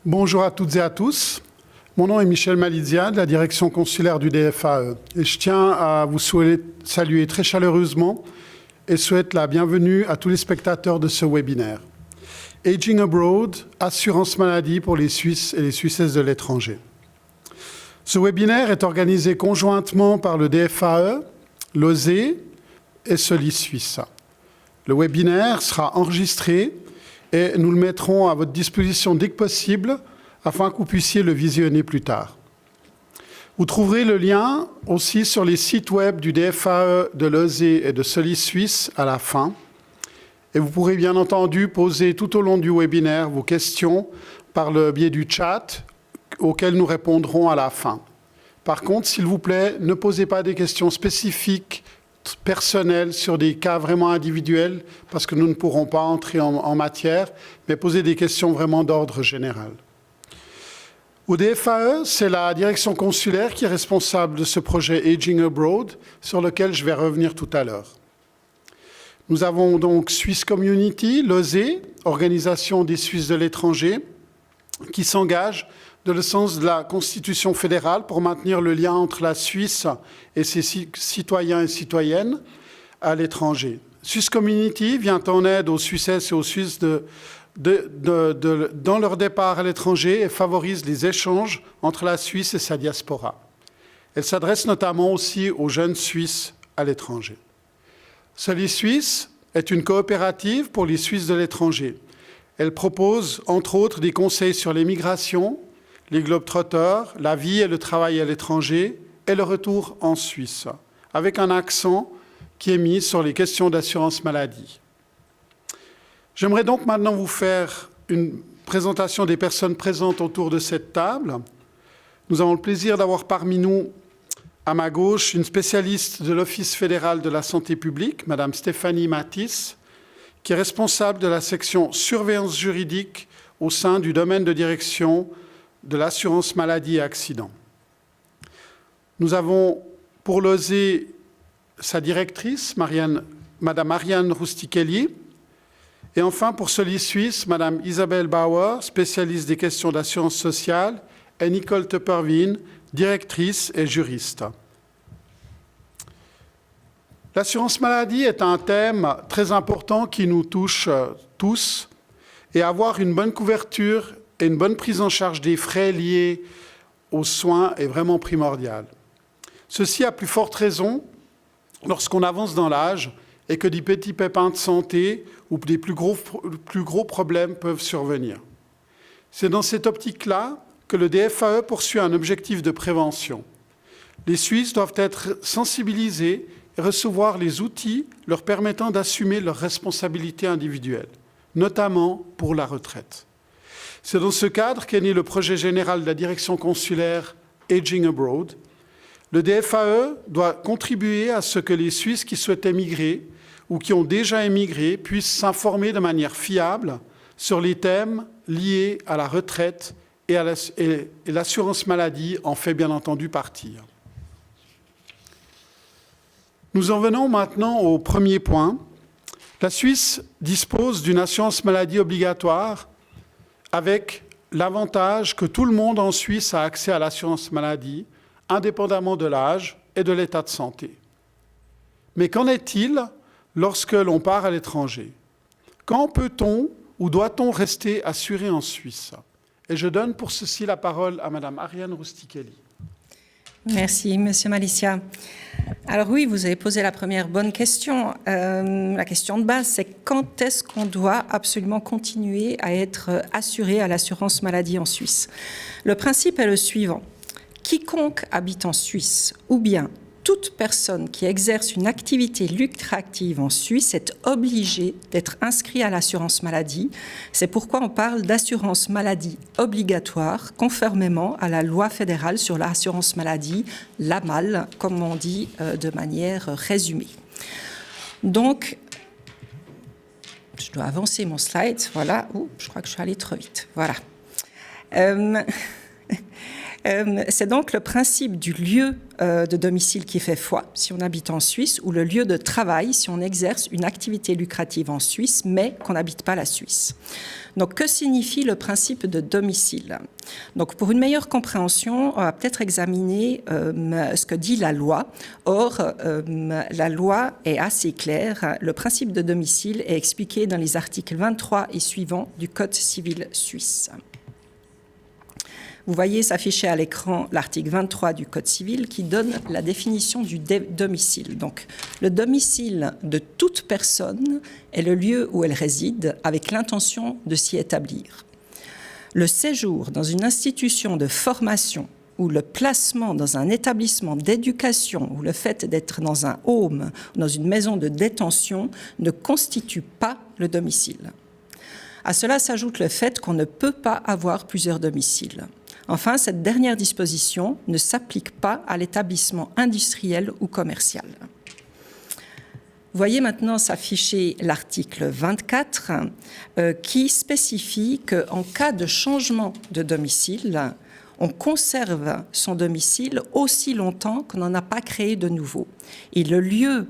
Bonjour à toutes et à tous. Mon nom est Michel Malizia de la direction consulaire du DFAE et je tiens à vous saluer très chaleureusement et souhaite la bienvenue à tous les spectateurs de ce webinaire. Aging Abroad, assurance maladie pour les Suisses et les Suissesses de l'étranger. Ce webinaire est organisé conjointement par le DFAE, l'OSE et Solis Suisse. Le webinaire sera enregistré et nous le mettrons à votre disposition dès que possible afin que vous puissiez le visionner plus tard. Vous trouverez le lien aussi sur les sites web du DFAE, de l'OSE et de Solis Suisse à la fin. Et vous pourrez bien entendu poser tout au long du webinaire vos questions par le biais du chat auxquelles nous répondrons à la fin. Par contre, s'il vous plaît, ne posez pas des questions spécifiques, personnelles, sur des cas vraiment individuels, parce que nous ne pourrons pas entrer en matière, mais posez des questions vraiment d'ordre général. Au DFAE, c'est la direction consulaire qui est responsable de ce projet Aging Abroad, sur lequel je vais revenir tout à l'heure. Nous avons donc Swiss Community, l'OSE, Organisation des Suisses de l'étranger, qui s'engage dans le sens de la Constitution fédérale pour maintenir le lien entre la Suisse et ses citoyens et citoyennes à l'étranger. Swiss Community vient en aide aux Suissesses et aux Suisses dans leur départ à l'étranger et favorise les échanges entre la Suisse et sa diaspora. Elle s'adresse notamment aussi aux jeunes Suisses à l'étranger. Solis Suisse est une coopérative pour les Suisses de l'étranger. Elle propose, entre autres, des conseils sur les migrations, les globetrotters, la vie et le travail à l'étranger et le retour en Suisse, avec un accent qui est mis sur les questions d'assurance maladie. J'aimerais donc maintenant vous faire une présentation des personnes présentes autour de cette table. Nous avons le plaisir d'avoir parmi nous, à ma gauche, une spécialiste de l'Office fédéral de la santé publique, Madame Stéphanie Matisse, qui est responsable de la section surveillance juridique au sein du domaine de direction de l'assurance maladie et accident. Nous avons pour l'OSE sa directrice, Madame Marianne Roustichelli, et enfin pour Solis Suisse, Madame Isabelle Bauer, spécialiste des questions d'assurance sociale, et Nicole Tepperwien, directrice et juriste. L'assurance maladie est un thème très important qui nous touche tous, et avoir une bonne couverture et une bonne prise en charge des frais liés aux soins est vraiment primordial. Ceci à plus forte raison lorsqu'on avance dans l'âge et que des petits pépins de santé ou des plus gros problèmes peuvent survenir. C'est dans cette optique-là que le DFAE poursuit un objectif de prévention. Les Suisses doivent être sensibilisés et recevoir les outils leur permettant d'assumer leurs responsabilités individuelles, notamment pour la retraite. C'est dans ce cadre qu'est né le projet général de la direction consulaire Aging Abroad. Le DFAE doit contribuer à ce que les Suisses qui souhaitent émigrer ou qui ont déjà émigré puissent s'informer de manière fiable sur les thèmes liés à la retraite et l'assurance maladie en fait bien entendu partie. Nous en venons maintenant au premier point. La Suisse dispose d'une assurance maladie obligatoire avec l'avantage que tout le monde en Suisse a accès à l'assurance maladie, indépendamment de l'âge et de l'état de santé. Mais qu'en est-il lorsque l'on part à l'étranger? Quand peut-on ou doit-on rester assuré en Suisse? Et je donne pour ceci la parole à Madame Ariane Roustichelli. Merci, Monsieur Malizia. Alors oui, vous avez posé la première bonne question. La question de base, c'est quand est-ce qu'on doit absolument continuer à être assuré à l'assurance maladie en Suisse? Le principe est le suivant. Quiconque habite en Suisse ou bien toute personne qui exerce une activité lucrative en Suisse est obligée d'être inscrit à l'assurance maladie. C'est pourquoi on parle d'assurance maladie obligatoire, conformément à la loi fédérale sur l'assurance maladie, l'AMAL, comme on dit de manière résumée. Donc, je dois avancer mon slide, voilà. Je crois que je suis allée trop vite, voilà. C'est donc le principe du lieu de domicile qui fait foi, si on habite en Suisse, ou le lieu de travail, si on exerce une activité lucrative en Suisse, mais qu'on n'habite pas la Suisse. Donc, que signifie le principe de domicile? Donc, pour une meilleure compréhension, on va peut-être examiner ce que dit la loi. Or, la loi est assez claire. Le principe de domicile est expliqué dans les articles 23 et suivants du Code civil suisse. Vous voyez s'afficher à l'écran l'article 23 du Code civil qui donne la définition du domicile. Donc, le domicile de toute personne est le lieu où elle réside avec l'intention de s'y établir. Le séjour dans une institution de formation ou le placement dans un établissement d'éducation ou le fait d'être dans un home ou dans une maison de détention ne constitue pas le domicile. À cela s'ajoute le fait qu'on ne peut pas avoir plusieurs domiciles. Enfin, cette dernière disposition ne s'applique pas à l'établissement industriel ou commercial. Vous voyez maintenant s'afficher l'article 24 qui spécifie qu'en cas de changement de domicile, on conserve son domicile aussi longtemps qu'on n'en a pas créé de nouveau. Et le lieu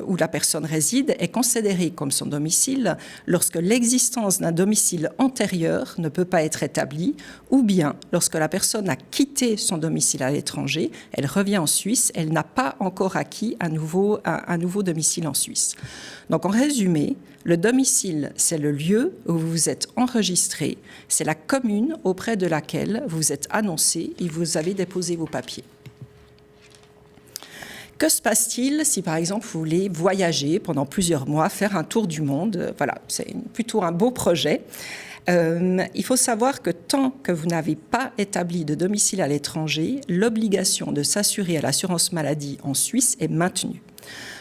où la personne réside est considéré comme son domicile lorsque l'existence d'un domicile antérieur ne peut pas être établie ou bien lorsque la personne a quitté son domicile à l'étranger, elle revient en Suisse, elle n'a pas encore acquis un nouveau domicile en Suisse. Donc en résumé, le domicile, c'est le lieu où vous vous êtes enregistré, c'est la commune auprès de laquelle vous êtes annoncé et vous avez déposé vos papiers. Que se passe-t-il si, par exemple, vous voulez voyager pendant plusieurs mois, faire un tour du monde? Voilà, c'est plutôt un beau projet. Il faut savoir que tant que vous n'avez pas établi de domicile à l'étranger, l'obligation de s'assurer à l'assurance maladie en Suisse est maintenue.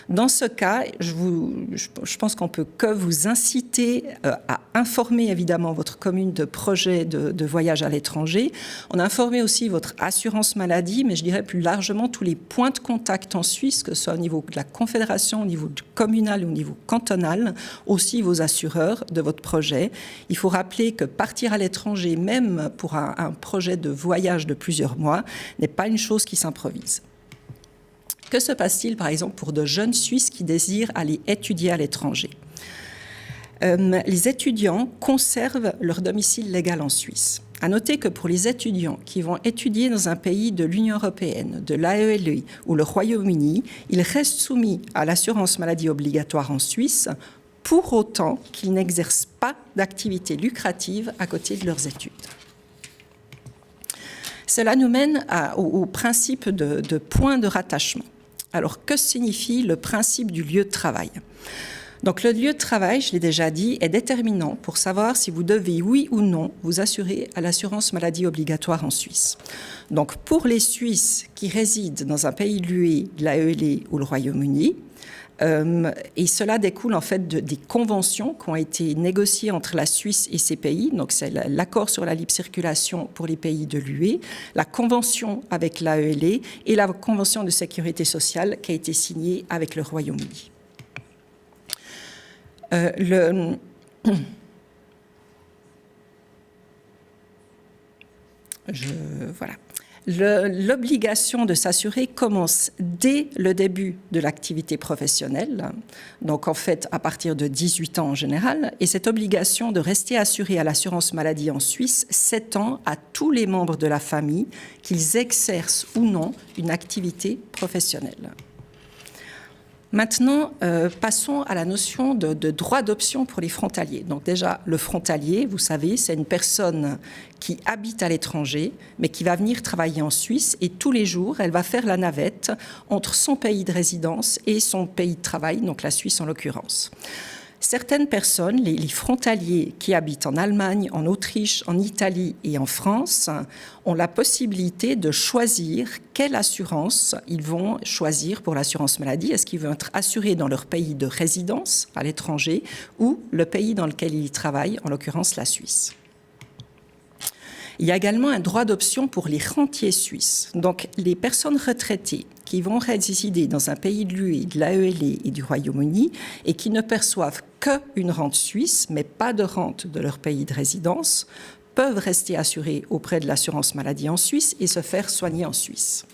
Dans ce cas, je pense qu'on peut que vous inciter à informer évidemment votre commune de projet de voyage à l'étranger. On a informé aussi votre assurance maladie, mais je dirais plus largement tous les points de contact en Suisse, que ce soit au niveau de la confédération, au niveau communal ou au niveau cantonal, aussi vos assureurs de votre projet. Il faut rappeler que partir à l'étranger, même pour un projet de voyage de plusieurs mois, n'est pas une chose qui s'improvise. Que se passe-t-il, par exemple, pour de jeunes Suisses qui désirent aller étudier à l'étranger? Les étudiants conservent leur domicile légal en Suisse. À noter que pour les étudiants qui vont étudier dans un pays de l'Union européenne, de l'AELE ou le Royaume-Uni, ils restent soumis à l'assurance maladie obligatoire en Suisse, pour autant qu'ils n'exercent pas d'activité lucrative à côté de leurs études. Cela nous mène au principe de point de rattachement. Alors, que signifie le principe du lieu de travail? Donc, le lieu de travail, je l'ai déjà dit, est déterminant pour savoir si vous devez, oui ou non, vous assurer à l'assurance maladie obligatoire en Suisse. Donc, pour les Suisses qui résident dans un pays de l'UE, de l'AELE ou le Royaume-Uni, et cela découle en fait des conventions qui ont été négociées entre la Suisse et ces pays. Donc c'est l'accord sur la libre circulation pour les pays de l'UE, la convention avec l'AELE et la convention de sécurité sociale qui a été signée avec le Royaume-Uni. Voilà. L'obligation de s'assurer commence dès le début de l'activité professionnelle, donc en fait à partir de 18 ans en général, et cette obligation de rester assuré à l'assurance maladie en Suisse s'étend à tous les membres de la famille, qu'ils exercent ou non une activité professionnelle. Maintenant, passons à la notion de droit d'option pour les frontaliers. Donc déjà, le frontalier, vous savez, c'est une personne qui habite à l'étranger, mais qui va venir travailler en Suisse et tous les jours, elle va faire la navette entre son pays de résidence et son pays de travail, donc la Suisse en l'occurrence. Certaines personnes, les frontaliers qui habitent en Allemagne, en Autriche, en Italie et en France, ont la possibilité de choisir quelle assurance ils vont choisir pour l'assurance maladie. Est-ce qu'ils vont être assurés dans leur pays de résidence, à l'étranger, ou le pays dans lequel ils travaillent, en l'occurrence la Suisse. Il y a également un droit d'option pour les rentiers suisses. Donc, les personnes retraitées qui vont résider dans un pays de l'UE, de l'AELE et du Royaume-Uni et qui ne perçoivent qu'une rente suisse, mais pas de rente de leur pays de résidence, peuvent rester assurés auprès de l'assurance maladie en Suisse et se faire soigner en Suisse.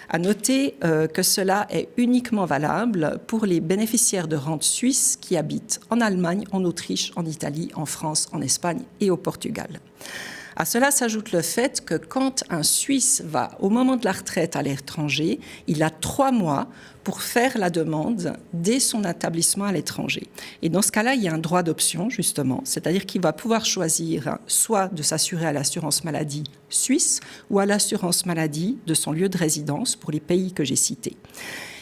À noter que cela est uniquement valable pour les bénéficiaires de rente suisses qui habitent en Allemagne, en Autriche, en Italie, en France, en Espagne et au Portugal. À cela s'ajoute le fait que quand un Suisse va au moment de la retraite à l'étranger, il a 3 mois pour faire la demande dès son établissement à l'étranger. Et dans ce cas-là, il y a un droit d'option, justement, c'est-à-dire qu'il va pouvoir choisir soit de s'assurer à l'assurance maladie suisse ou à l'assurance maladie de son lieu de résidence pour les pays que j'ai cités.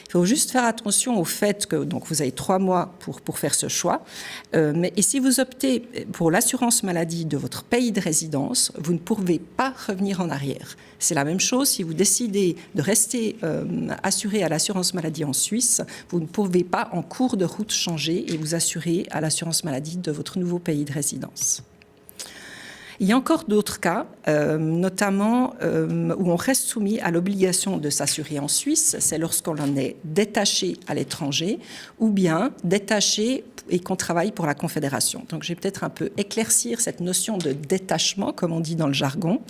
Il faut juste faire attention au fait que donc, vous avez 3 mois pour faire ce choix. Et si vous optez pour l'assurance maladie de votre pays de résidence, vous ne pouvez pas revenir en arrière. C'est la même chose si vous décidez de rester assuré à l'assurance maladie en Suisse, vous ne pouvez pas en cours de route changer et vous assurer à l'assurance maladie de votre nouveau pays de résidence. Il y a encore d'autres cas, notamment où on reste soumis à l'obligation de s'assurer en Suisse, c'est lorsqu'on en est détaché à l'étranger ou bien détaché et qu'on travaille pour la Confédération. Donc je vais peut-être un peu éclaircir cette notion de détachement, comme on dit dans le jargon.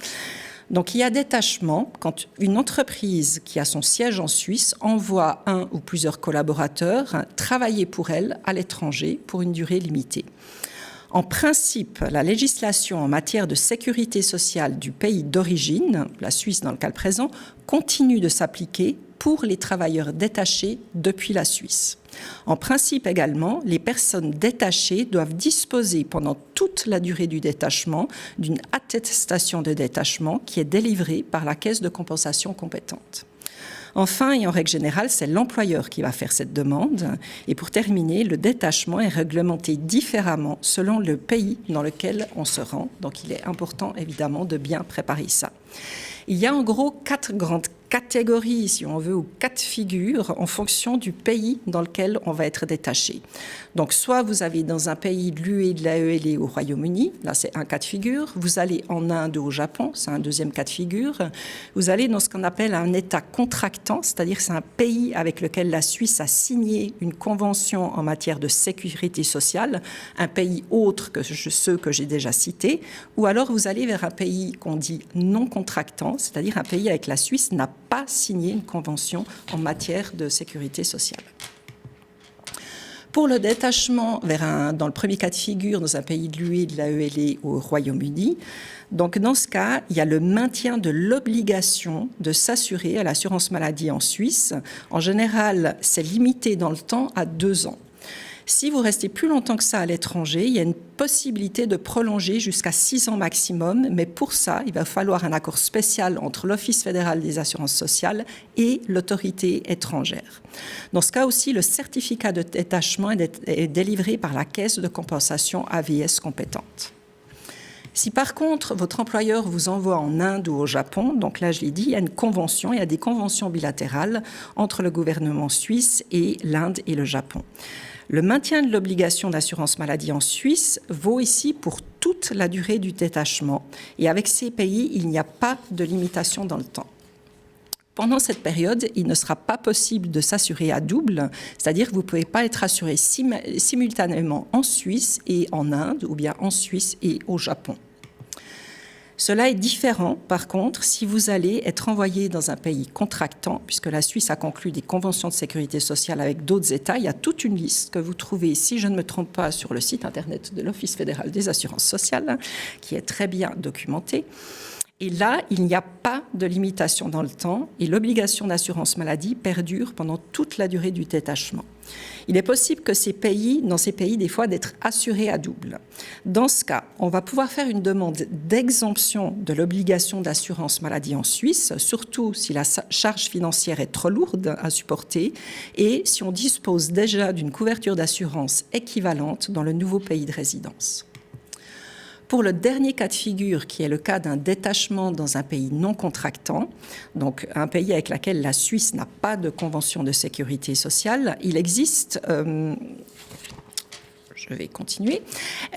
Donc il y a détachement quand une entreprise qui a son siège en Suisse envoie un ou plusieurs collaborateurs travailler pour elle à l'étranger pour une durée limitée. En principe, la législation en matière de sécurité sociale du pays d'origine, la Suisse dans le cas présent, continue de s'appliquer pour les travailleurs détachés depuis la Suisse. En principe également, les personnes détachées doivent disposer pendant toute la durée du détachement d'une attestation de détachement qui est délivrée par la caisse de compensation compétente. Enfin, et en règle générale, c'est l'employeur qui va faire cette demande. Et pour terminer, le détachement est réglementé différemment selon le pays dans lequel on se rend. Donc, il est important, évidemment, de bien préparer ça. Il y a en gros 4 grandes catégories, si on veut, ou 4 figures en fonction du pays dans lequel on va être détaché. Donc, soit vous avez dans un pays de l'UE, de l'AELE au Royaume-Uni, là c'est un cas de figure. Vous allez en Inde ou au Japon, c'est un deuxième cas de figure. Vous allez dans ce qu'on appelle un État contractant, c'est-à-dire c'est un pays avec lequel la Suisse a signé une convention en matière de sécurité sociale, un pays autre que ceux que j'ai déjà cités, ou alors vous allez vers un pays qu'on dit non contractant, c'est-à-dire un pays avec la Suisse n'a pas signé une convention en matière de sécurité sociale. Pour le détachement dans le premier cas de figure, dans un pays de l'UE, de l'AELE ou au Royaume-Uni, donc dans ce cas, il y a le maintien de l'obligation de s'assurer à l'assurance maladie en Suisse. En général, c'est limité dans le temps à 2 ans. Si vous restez plus longtemps que ça à l'étranger, il y a une possibilité de prolonger jusqu'à 6 ans maximum, mais pour ça, il va falloir un accord spécial entre l'Office fédéral des assurances sociales et l'autorité étrangère. Dans ce cas aussi, le certificat de détachement est délivré par la caisse de compensation AVS compétente. Si par contre, votre employeur vous envoie en Inde ou au Japon, donc là je l'ai dit, il y a une convention, il y a des conventions bilatérales entre le gouvernement suisse et l'Inde et le Japon. Le maintien de l'obligation d'assurance maladie en Suisse vaut ici pour toute la durée du détachement. Et avec ces pays, il n'y a pas de limitation dans le temps. Pendant cette période, il ne sera pas possible de s'assurer à double, c'est-à-dire que vous ne pouvez pas être assuré simultanément en Suisse et en Inde, ou bien en Suisse et au Japon. Cela est différent, par contre, si vous allez être envoyé dans un pays contractant, puisque la Suisse a conclu des conventions de sécurité sociale avec d'autres États. Il y a toute une liste que vous trouvez, si je ne me trompe pas, sur le site Internet de l'Office fédéral des assurances sociales, qui est très bien documenté. Et là, il n'y a pas de limitation dans le temps et l'obligation d'assurance maladie perdure pendant toute la durée du détachement. Il est possible que dans ces pays, des fois, d'être assurés à double. Dans ce cas, on va pouvoir faire une demande d'exemption de l'obligation d'assurance maladie en Suisse, surtout si la charge financière est trop lourde à supporter et si on dispose déjà d'une couverture d'assurance équivalente dans le nouveau pays de résidence. Pour le dernier cas de figure, qui est le cas d'un détachement dans un pays non contractant, donc un pays avec lequel la Suisse n'a pas de convention de sécurité sociale, il existe, je vais continuer,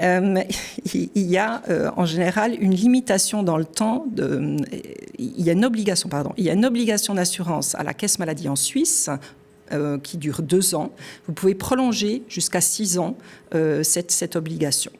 il y a en général une limitation dans le temps, il y a une obligation d'assurance à la caisse maladie en Suisse, qui dure 2 ans. Vous pouvez prolonger jusqu'à 6 ans cette obligation.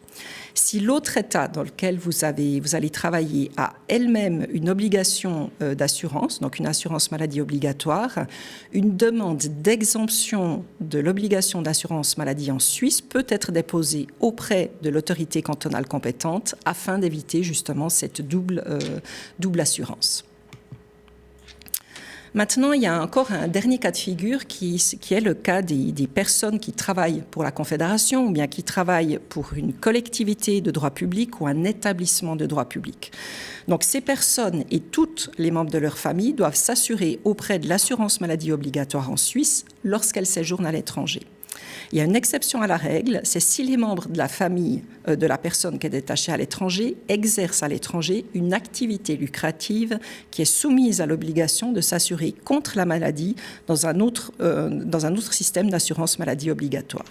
Si l'autre État dans lequel vous allez travailler a elle-même une obligation d'assurance, donc une assurance maladie obligatoire, une demande d'exemption de l'obligation d'assurance maladie en Suisse peut être déposée auprès de l'autorité cantonale compétente afin d'éviter justement cette double assurance. Maintenant, il y a encore un dernier cas de figure qui est le cas des personnes qui travaillent pour la Confédération ou bien qui travaillent pour une collectivité de droit public ou un établissement de droit public. Donc, ces personnes et tous les membres de leur famille doivent s'assurer auprès de l'assurance maladie obligatoire en Suisse lorsqu'elles séjournent à l'étranger. Il y a une exception à la règle, c'est si les membres de la famille de la personne qui est détachée à l'étranger exercent à l'étranger une activité lucrative qui est soumise à l'obligation de s'assurer contre la maladie dans un autre système d'assurance maladie obligatoire.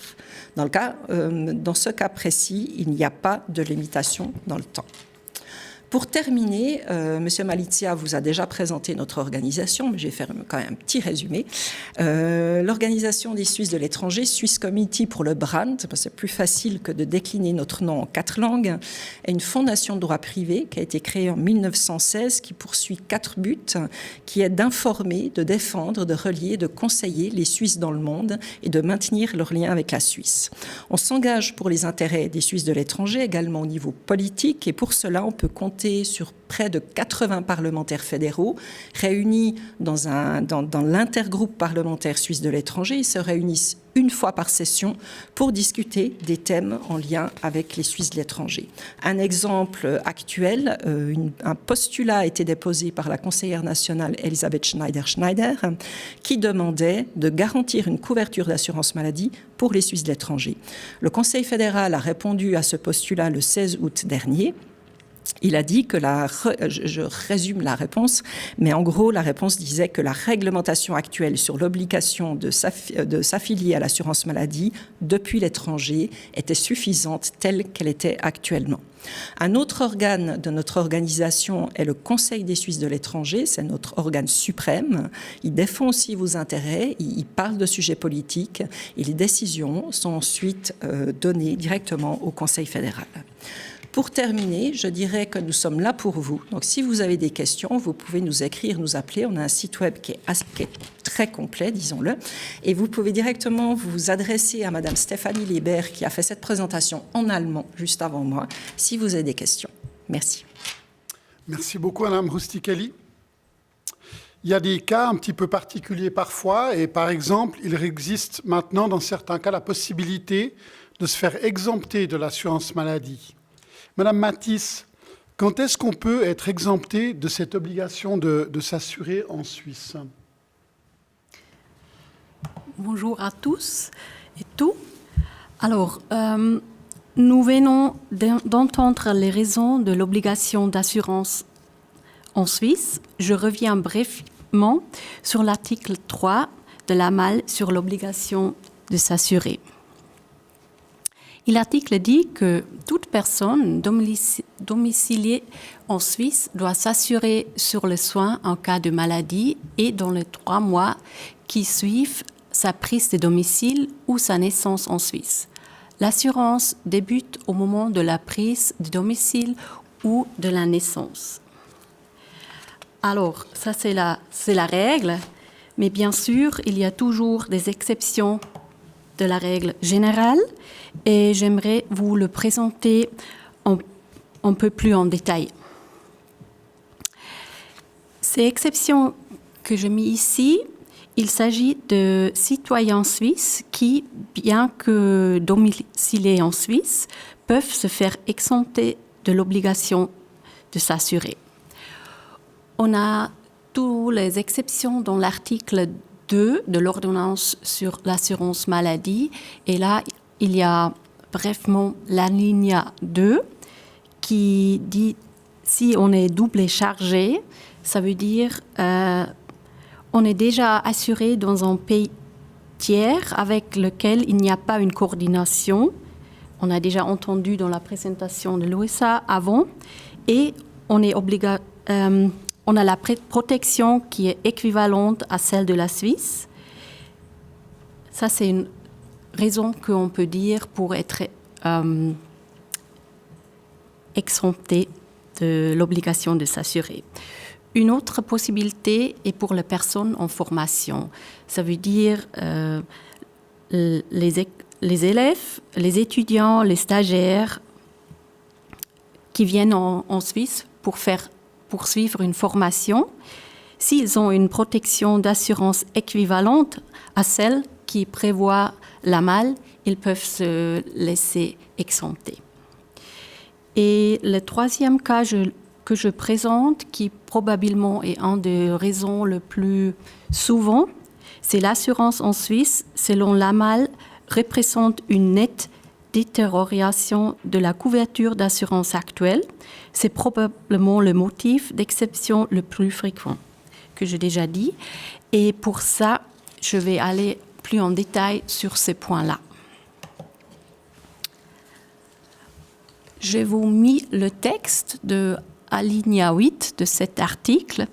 Dans ce cas précis, il n'y a pas de limitation dans le temps. Pour terminer, M. Malizia vous a déjà présenté notre organisation, mais je vais faire quand même un petit résumé. L'organisation des Suisses de l'étranger, Swiss Committee pour le brand, parce que c'est plus facile que de décliner notre nom en 4 langues, est une fondation de droit privé qui a été créée en 1916, qui poursuit 4 buts, qui est d'informer, de défendre, de relier, de conseiller les Suisses dans le monde et de maintenir leurs liens avec la Suisse. On s'engage pour les intérêts des Suisses de l'étranger, également au niveau politique, et pour cela, on peut compter sur près de 80 parlementaires fédéraux réunis dans l'intergroupe parlementaire suisse de l'étranger. Ils se réunissent une fois par session pour discuter des thèmes en lien avec les Suisses de l'étranger. Un exemple actuel, un postulat a été déposé par la conseillère nationale Elisabeth Schneider qui demandait de garantir une couverture d'assurance maladie pour les Suisses de l'étranger. Le Conseil fédéral a répondu à ce postulat le 16 août dernier. Il a dit que je résume la réponse, mais en gros, la réponse disait que la réglementation actuelle sur l'obligation de s'affilier à l'assurance maladie depuis l'étranger était suffisante telle qu'elle était actuellement. Un autre organe de notre organisation est le Conseil des Suisses de l'étranger, c'est notre organe suprême. Il défend aussi vos intérêts, il parle de sujets politiques et les décisions sont ensuite données directement au Conseil fédéral. Pour terminer, je dirais que nous sommes là pour vous. Donc, si vous avez des questions, vous pouvez nous écrire, nous appeler. On a un site web qui est très complet, disons-le. Et vous pouvez directement vous adresser à Madame Stéphanie Leber, qui a fait cette présentation en allemand juste avant moi, si vous avez des questions. Merci. Merci beaucoup, Madame Rustichelli. Il y a des cas un petit peu particuliers parfois. Et par exemple, il existe maintenant, dans certains cas, la possibilité de se faire exempter de l'assurance maladie. Madame Matisse, quand est-ce qu'on peut être exempté de cette obligation de s'assurer en Suisse? Bonjour à tous et tout. Alors, nous venons d'entendre les raisons de l'obligation d'assurance en Suisse. Je reviens brièvement sur l'article 3 de la MAL sur l'obligation de s'assurer. L'article dit que toute personne domiciliée en Suisse doit s'assurer sur les soins en cas de maladie et dans les 3 mois qui suivent sa prise de domicile ou sa naissance en Suisse. L'assurance débute au moment de la prise de domicile ou de la naissance. Alors, ça c'est la règle, mais bien sûr, il y a toujours des exceptions de la règle générale et j'aimerais vous le présenter un peu plus en détail. Ces exceptions que je mets ici, il s'agit de citoyens suisses qui, bien que domiciliés en Suisse, peuvent se faire exempter de l'obligation de s'assurer. On a toutes les exceptions dans l'article 2 de l'ordonnance sur l'assurance maladie. Et là, il y a brièvement l'alinéa 2 qui dit si on est double chargé, ça veut dire on est déjà assuré dans un pays tiers avec lequel il n'y a pas une coordination. On a déjà entendu dans la présentation de l'USA avant. Et on est on a la protection qui est équivalente à celle de la Suisse. Ça, c'est une raison qu'on peut dire pour être exemptés de l'obligation de s'assurer. Une autre possibilité est pour les personnes en formation. Ça veut dire les élèves, les étudiants, les stagiaires qui viennent en Suisse pour poursuivre une formation. S'ils ont une protection d'assurance équivalente à celle qui prévoit l'AMAL, ils peuvent se laisser exempter. Et le troisième cas que je présente, qui probablement est un des raisons le plus souvent, c'est l'assurance en Suisse, selon l'AMAL, représente une nette détérioration de la couverture d'assurance actuelle. C'est probablement le motif d'exception le plus fréquent que j'ai déjà dit. Et pour ça, je vais aller plus en détail sur ces points-là. Je vous mis le texte de alinéa 8 de cet article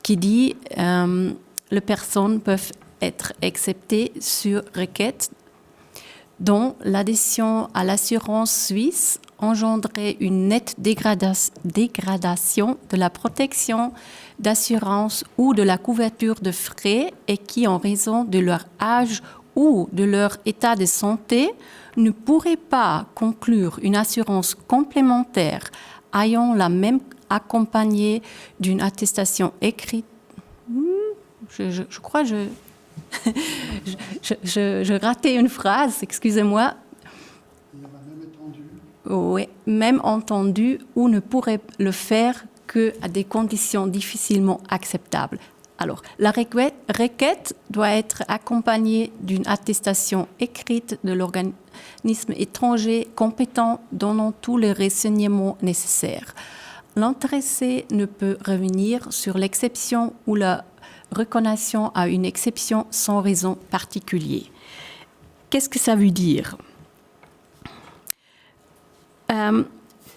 qui dit les personnes peuvent être exceptées sur requête dont l'adhésion à l'assurance suisse engendrait une nette dégradation de la protection d'assurance ou de la couverture de frais et qui, en raison de leur âge ou de leur état de santé, ne pourraient pas conclure une assurance complémentaire ayant la même accompagnée d'une attestation écrite. Je crois que je ratais une phrase, excusez-moi. Il y a même entendu. Oui, même entendu, ou ne pourrait le faire qu'à des conditions difficilement acceptables. Alors, la requête doit être accompagnée d'une attestation écrite de l'organisme étranger compétent donnant tous les renseignements nécessaires. L'intéressé ne peut revenir sur l'exception ou la reconnaissance à une exception sans raison particulière. Qu'est-ce que ça veut dire ?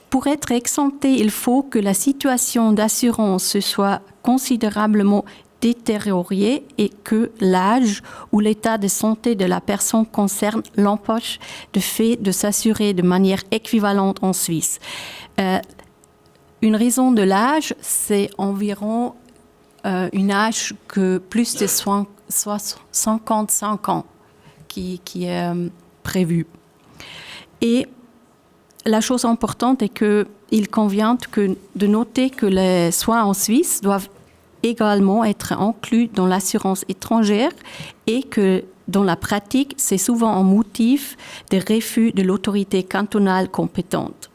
Pour être exempté, il faut que la situation d'assurance se soit considérablement détériorée et que l'âge ou l'état de santé de la personne concernée l'empêche de fait de s'assurer de manière équivalente en Suisse. Une raison de l'âge, c'est environ un âge que plus de 55 ans qui est prévu. Et la chose importante est qu'il convient de noter que les soins en Suisse doivent également être inclus dans l'assurance étrangère et que dans la pratique, c'est souvent un motif de refus de l'autorité cantonale compétente.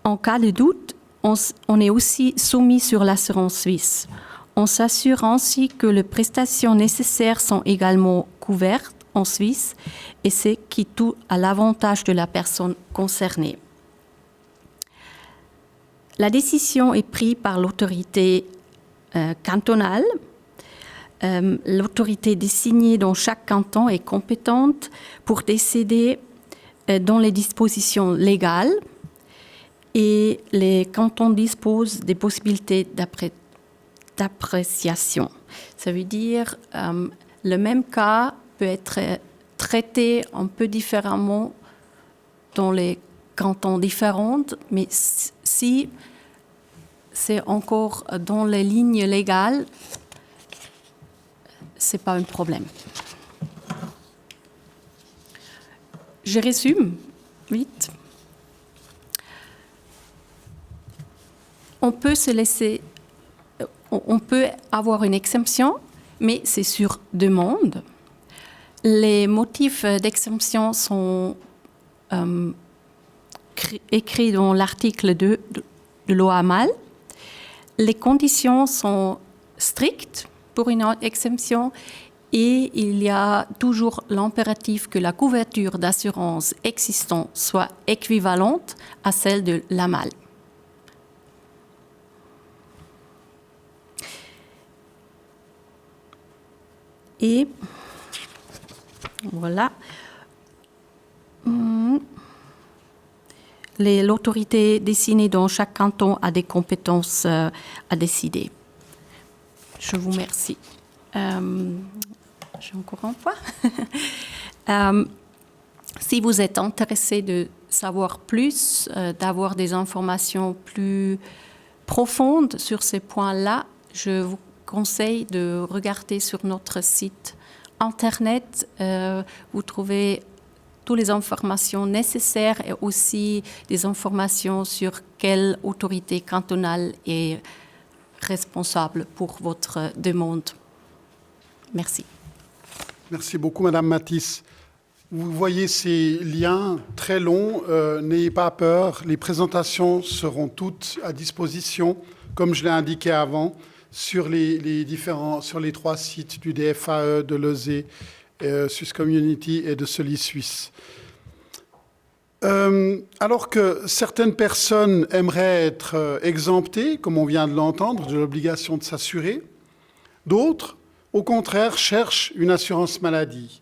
En cas de doute, on est aussi soumis sur l'assurance suisse. On s'assure ainsi que les prestations nécessaires sont également couvertes en Suisse et c'est qui tout à l'avantage de la personne concernée. La décision est prise par l'autorité cantonale. L'autorité désignée dans chaque canton est compétente pour décider dans les dispositions légales et les cantons disposent des possibilités d'appréciation. Ça veut dire le même cas peut être traité un peu différemment dans les cantons différents, mais si c'est encore dans les lignes légales, ce n'est pas un problème. Je résume vite. On peut avoir une exemption, mais c'est sur demande. Les motifs d'exemption sont écrits dans l'article 2 de l'OAMAL. Les conditions sont strictes pour une exemption et il y a toujours l'impératif que la couverture d'assurance existante soit équivalente à celle de l'AMAL. Et voilà. L'autorité désignée dans chaque canton a des compétences à décider. Je vous remercie. J'ai encore un point. Si vous êtes intéressé de savoir plus, d'avoir des informations plus profondes sur ces points-là, je vous conseille de regarder sur notre site Internet. Vous trouvez toutes les informations nécessaires et aussi des informations sur quelle autorité cantonale est responsable pour votre demande. Merci. Merci beaucoup, Madame Matisse. Vous voyez ces liens très longs. N'ayez pas peur. Les présentations seront toutes à disposition, comme je l'ai indiqué avant, sur les 3 sites du DFAE, de l'ESE, Swiss Community et de Soli Suisse. Alors que certaines personnes aimeraient être exemptées, comme on vient de l'entendre, de l'obligation de s'assurer, d'autres, au contraire, cherchent une assurance maladie.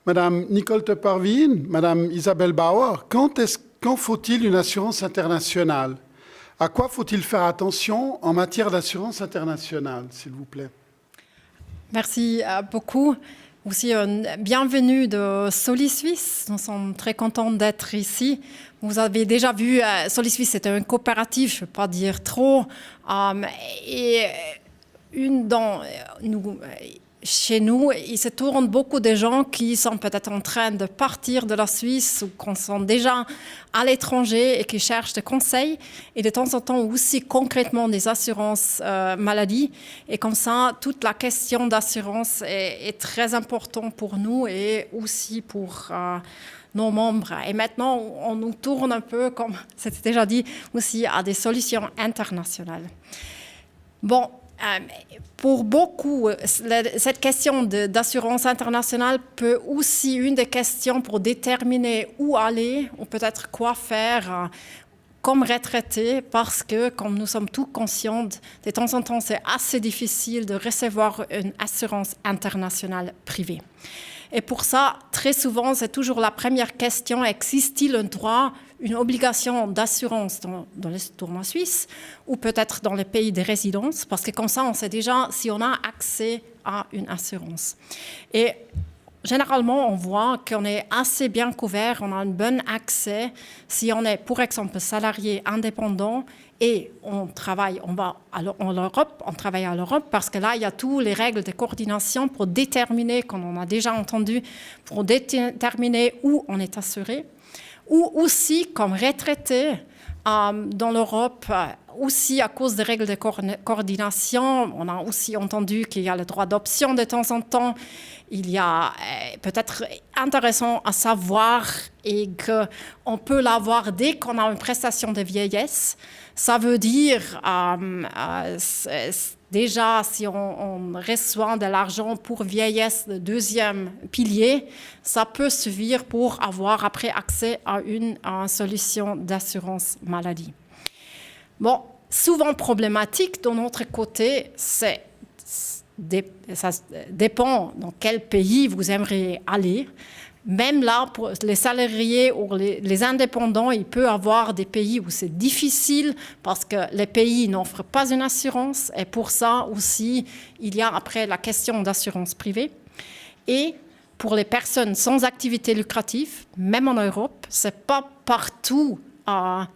Madame Nicole Tepperwien, Madame Isabelle Bauer, quand faut-il une assurance internationale? À quoi faut-il faire attention en matière d'assurance internationale, s'il vous plaît? Merci beaucoup. Aussi, bienvenue de Soli Suisse. Nous sommes très contents d'être ici. Vous avez déjà vu, Soli Suisse est une coopérative, je ne vais pas dire trop. Et chez nous, il se tourne beaucoup de gens qui sont peut-être en train de partir de la Suisse ou qui sont déjà à l'étranger et qui cherchent des conseils et de temps en temps aussi concrètement des assurances maladie. Et comme ça, toute la question d'assurance est très importante pour nous et aussi pour nos membres. Et maintenant, on nous tourne un peu, comme c'était déjà dit, aussi à des solutions internationales. Bon. Pour beaucoup, cette question d'assurance internationale peut aussi une des questions pour déterminer où aller ou peut-être quoi faire comme retraité, parce que, comme nous sommes tous conscients, de temps en temps, c'est assez difficile de recevoir une assurance internationale privée. Et pour ça, très souvent, c'est toujours la première question, existe-t-il un droit, une obligation d'assurance dans le tournoi suisse ou peut-être dans les pays de résidence? Parce que comme ça, on sait déjà si on a accès à une assurance. Et généralement, on voit qu'on est assez bien couvert, on a un bon accès si on est, par exemple, salarié indépendant et on travaille, on travaille à l'Europe parce que là, il y a toutes les règles de coordination pour déterminer, comme on a déjà entendu, pour déterminer où on est assuré. Ou aussi, comme retraité, dans l'Europe, aussi à cause des règles de coordination, on a aussi entendu qu'il y a le droit d'option de temps en temps. Il y a peut-être intéressant à savoir et qu'on peut l'avoir dès qu'on a une prestation de vieillesse. Ça veut dire déjà si on reçoit de l'argent pour vieillesse, le deuxième pilier, ça peut suffire pour avoir après accès à une solution d'assurance maladie. Bon, souvent problématique de notre côté, ça dépend dans quel pays vous aimeriez aller. Même là, pour les salariés ou les indépendants, il peut y avoir des pays où c'est difficile parce que les pays n'offrent pas une assurance. Et pour ça aussi, il y a après la question d'assurance privée. Et pour les personnes sans activité lucrative, même en Europe, ce n'est pas partout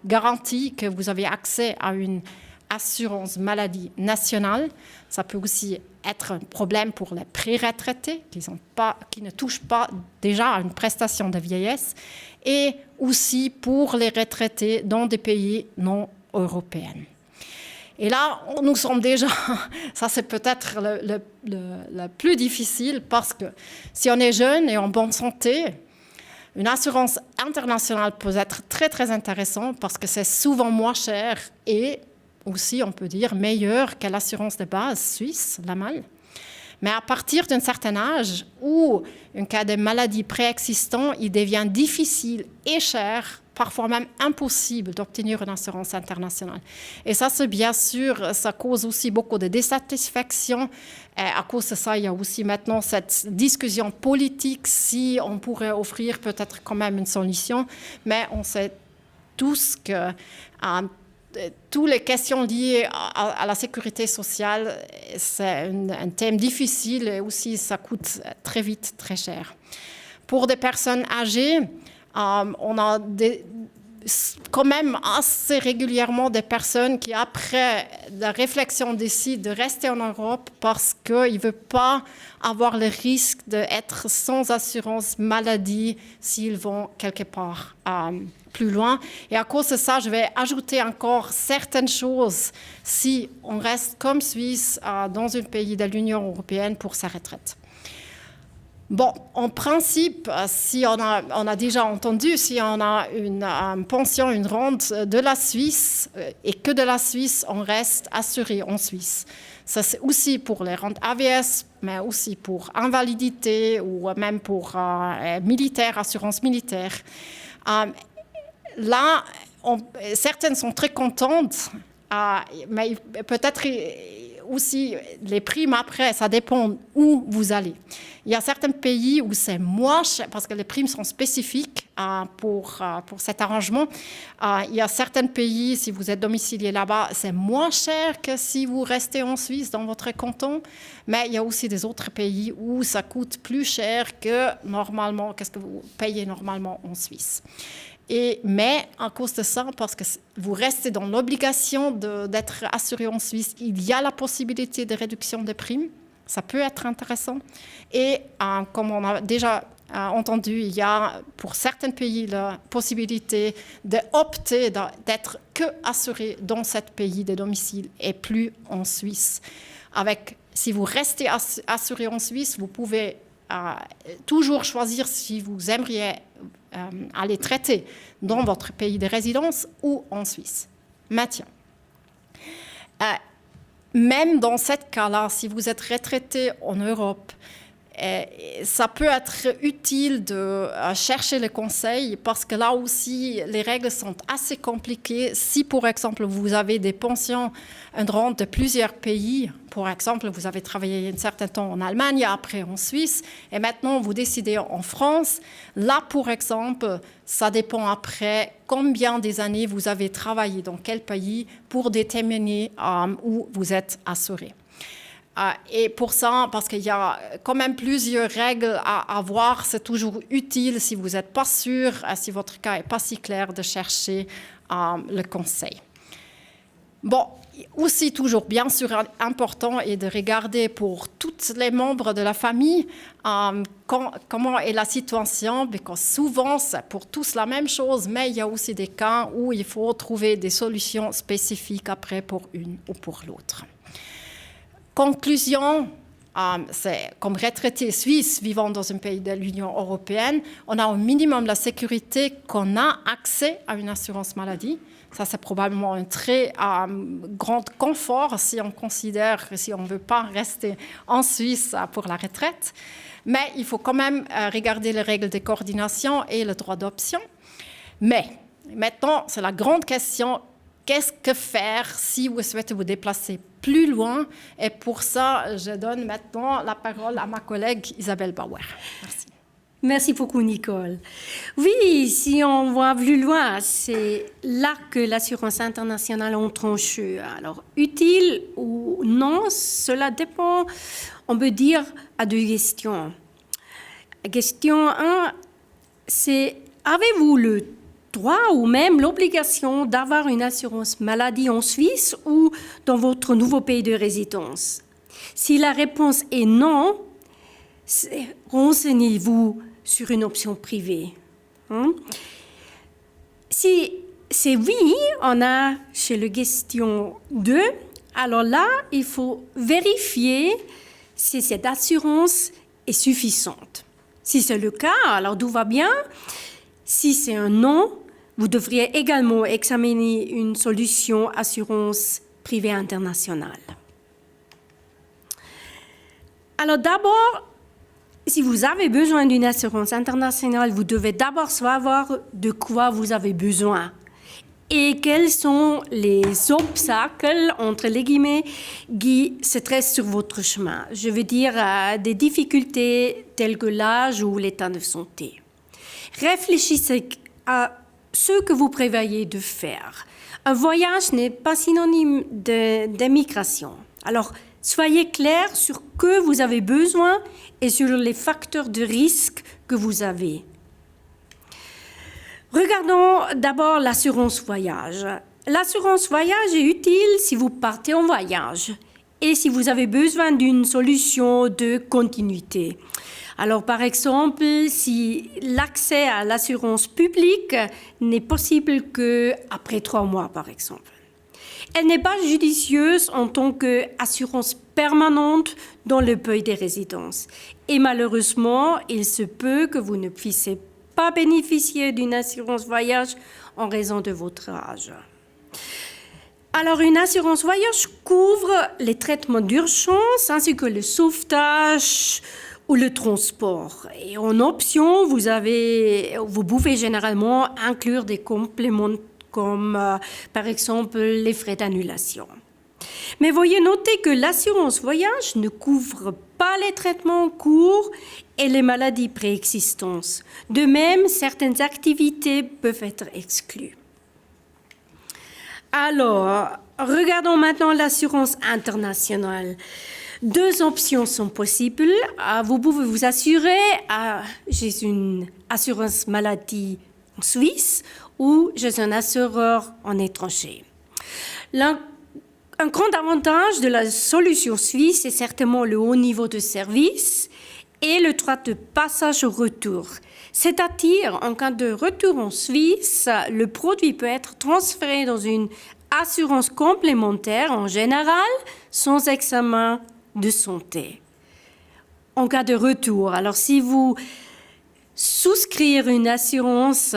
garanti que vous avez accès à une assurance maladie nationale. Ça peut aussi être un problème pour les pré-retraités qui ne touchent pas déjà à une prestation de vieillesse et aussi pour les retraités dans des pays non européens. Et là, nous sommes déjà, ça c'est peut-être le plus difficile parce que si on est jeune et en bonne santé, une assurance internationale peut être très très intéressante parce que c'est souvent moins cher et aussi, on peut dire, meilleur que l'assurance de base suisse, la MAL. Mais à partir d'un certain âge où, en cas de maladie préexistante, il devient difficile et cher, parfois même impossible d'obtenir une assurance internationale. Et ça, c'est bien sûr, ça cause aussi beaucoup de désatisfaction. Et à cause de ça, il y a aussi maintenant cette discussion politique si on pourrait offrir peut-être quand même une solution. Mais on sait tous que toutes les questions liées à la sécurité sociale, c'est un thème difficile et aussi ça coûte très vite très cher. Pour des personnes âgées, On a quand même assez régulièrement des personnes qui, après la réflexion, décident de rester en Europe parce qu'ils ne veulent pas avoir le risque d'être sans assurance maladie s'ils vont quelque part plus loin. Et à cause de ça, je vais ajouter encore certaines choses si on reste comme Suisse dans un pays de l'Union européenne pour sa retraite. Bon, en principe, si on a déjà entendu, si on a une pension, une rente de la Suisse et que de la Suisse, on reste assuré en Suisse. Ça, c'est aussi pour les rentes AVS, mais aussi pour invalidité ou même pour militaire, assurance militaire. Là, certaines sont très contentes, mais peut-être aussi les primes après, ça dépend où vous allez. Il y a certains pays où c'est moins cher, parce que les primes sont spécifiques pour cet arrangement. Il y a certains pays, si vous êtes domicilié là-bas, c'est moins cher que si vous restez en Suisse, dans votre canton. Mais il y a aussi des autres pays où ça coûte plus cher que normalement, qu'est-ce que vous payez normalement en Suisse. Mais à cause de ça, parce que vous restez dans l'obligation d'être assuré en Suisse, il y a la possibilité de réduction des primes. Ça peut être intéressant. Et comme on a déjà entendu, il y a pour certains pays la possibilité d'opter d'être que assuré dans ce pays de domicile et plus en Suisse. Si vous restez assuré en Suisse, vous pouvez toujours choisir si vous aimeriez aller traiter dans votre pays de résidence ou en Suisse. Maintenant, même dans ce cas-là, si vous êtes retraité en Europe, ça peut être utile de chercher les conseils parce que là aussi, les règles sont assez compliquées. Si, par exemple, vous avez des pensions, une rente de plusieurs pays, par exemple, vous avez travaillé un certain temps en Allemagne, après en Suisse, et maintenant vous décidez en France, là, par exemple, ça dépend après combien des années vous avez travaillé dans quel pays pour déterminer où vous êtes assuré. Et pour ça, parce qu'il y a quand même plusieurs règles à avoir, c'est toujours utile, si vous n'êtes pas sûr, si votre cas n'est pas si clair, de chercher le conseil. Bon, aussi toujours bien sûr important est de regarder pour tous les membres de la famille comment est la situation, parce que souvent c'est pour tous la même chose, mais il y a aussi des cas où il faut trouver des solutions spécifiques après pour une ou pour l'autre. Conclusion, c'est comme retraité suisse vivant dans un pays de l'Union européenne, on a au minimum la sécurité qu'on a accès à une assurance maladie. Ça, c'est probablement un très grand confort si on considère, si on ne veut pas rester en Suisse pour la retraite. Mais il faut quand même regarder les règles de coordination et le droit d'option. Mais maintenant, c'est la grande question. Qu'est-ce que faire si vous souhaitez vous déplacer plus loin? Et pour ça, je donne maintenant la parole à ma collègue Isabelle Bauer. Merci. Merci beaucoup, Nicole. Oui, si on voit plus loin, c'est là que l'assurance internationale entre en jeu. Alors, utile ou non, cela dépend, on peut dire, à deux questions. Question 1, c'est avez-vous le droit ou même l'obligation d'avoir une assurance maladie en Suisse ou dans votre nouveau pays de résidence? Si la réponse est non, renseignez-vous sur une option privée. Si c'est oui, on a chez le question 2, alors là, il faut vérifier si cette assurance est suffisante. Si c'est le cas, alors tout va bien. Si c'est un non, vous devriez également examiner une solution assurance privée internationale. Alors d'abord, si vous avez besoin d'une assurance internationale, vous devez d'abord savoir de quoi vous avez besoin et quels sont les obstacles, entre les guillemets, qui se dressent sur votre chemin. Je veux dire des difficultés telles que l'âge ou l'état de santé. Réfléchissez à ce que vous prévoyez de faire. Un voyage n'est pas synonyme d'émigration. Alors, soyez clair sur ce que vous avez besoin et sur les facteurs de risque que vous avez. Regardons d'abord l'assurance voyage. L'assurance voyage est utile si vous partez en voyage et si vous avez besoin d'une solution de continuité. Alors, par exemple, si l'accès à l'assurance publique n'est possible qu'après 3 mois, par exemple. Elle n'est pas judicieuse en tant qu'assurance permanente dans le pays des résidences. Et malheureusement, il se peut que vous ne puissiez pas bénéficier d'une assurance voyage en raison de votre âge. Alors, une assurance voyage couvre les traitements d'urgence ainsi que le sauvetage ou le transport. Et en option, vous pouvez généralement inclure des compléments comme par exemple les frais d'annulation. Mais veuillez noter que l'assurance voyage ne couvre pas les traitements en cours et les maladies préexistantes. De même, certaines activités peuvent être exclues. Alors, regardons maintenant l'assurance internationale. 2 options sont possibles. Vous pouvez vous assurer chez une assurance maladie en Suisse ou chez un assureur en étranger. Un grand avantage de la solution suisse est certainement le haut niveau de service et le droit de passage au retour. C'est-à-dire, en cas de retour en Suisse, le produit peut être transféré dans une assurance complémentaire en général sans examen de santé. En cas de retour, alors si vous souscrivez une assurance,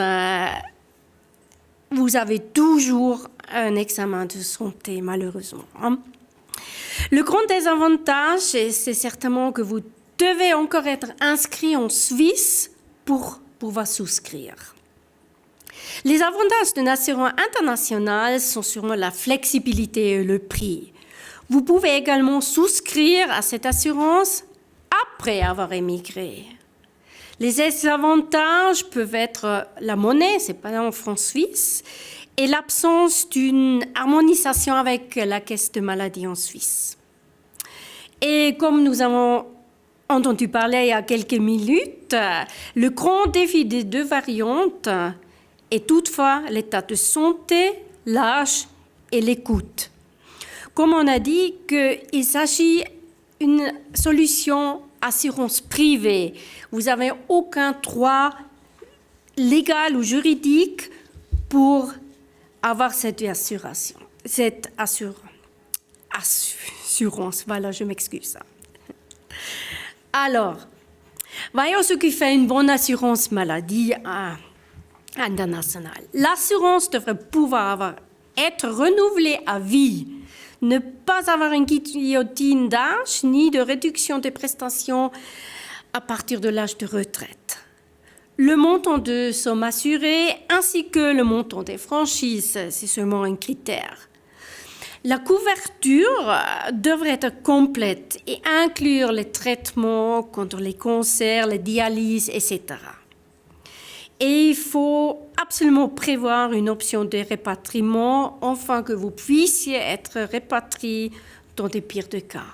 vous avez toujours un examen de santé, malheureusement. Le grand désavantage, c'est certainement que vous devez encore être inscrit en Suisse pour pouvoir souscrire. Les avantages d'une assurance internationale sont sûrement la flexibilité et le prix. Vous pouvez également souscrire à cette assurance après avoir émigré. Les désavantages peuvent être la monnaie, c'est pas en francs suisses, et l'absence d'une harmonisation avec la caisse de maladie en Suisse. Et comme nous avons entendu parler il y a quelques minutes, le grand défi des 2 variantes est toutefois l'état de santé, l'âge et les coûts. Comme on a dit, qu'il s'agit d'une solution assurance privée. Vous n'avez aucun droit légal ou juridique pour avoir cette assurance. Voilà, je m'excuse. Alors, voyons ce qui fait une bonne assurance maladie internationale. L'assurance devrait pouvoir être renouvelée à vie, ne pas avoir une guillotine d'âge ni de réduction des prestations à partir de l'âge de retraite. Le montant de somme assurée ainsi que le montant des franchises, c'est seulement un critère. La couverture devrait être complète et inclure les traitements contre les cancers, les dialyses, etc. Et il faut absolument prévoir une option de répatriement afin que vous puissiez être répatrié dans les pires des cas.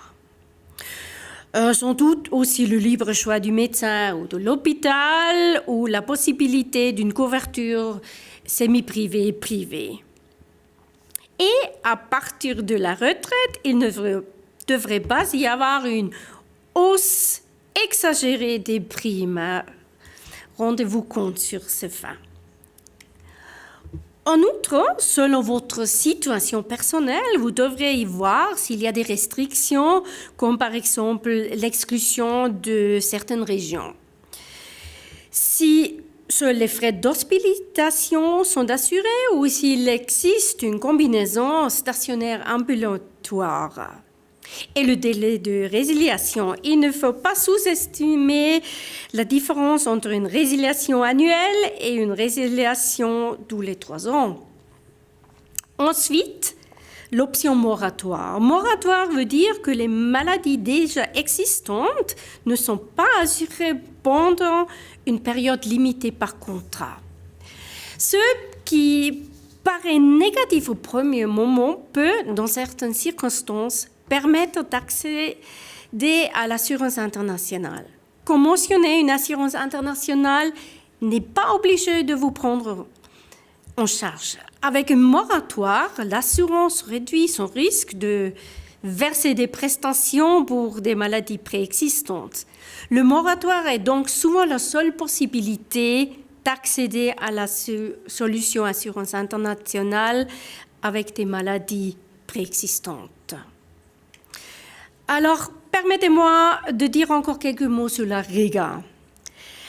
Sans doute aussi le libre choix du médecin ou de l'hôpital ou la possibilité d'une couverture semi-privée et privée. Et à partir de la retraite, il ne devrait pas y avoir une hausse exagérée des primes. Rendez-vous compte sur ce fait. En outre, selon votre situation personnelle, vous devrez y voir s'il y a des restrictions, comme par exemple l'exclusion de certaines régions. Si seuls les frais d'hospitalisation sont assurés ou s'il existe une combinaison stationnaire ambulatoire. Et le délai de résiliation. Il ne faut pas sous-estimer la différence entre une résiliation annuelle et une résiliation tous les 3 ans. Ensuite, l'option moratoire. Moratoire veut dire que les maladies déjà existantes ne sont pas assurées pendant une période limitée par contrat. Ce qui paraît négatif au premier moment peut, dans certaines circonstances, permettre d'accéder à l'assurance internationale. Comme mentionné, une assurance internationale n'est pas obligé de vous prendre en charge. Avec un moratoire, l'assurance réduit son risque de verser des prestations pour des maladies préexistantes. Le moratoire est donc souvent la seule possibilité d'accéder à la solution assurance internationale avec des maladies préexistantes. Alors, permettez-moi de dire encore quelques mots sur la REGA.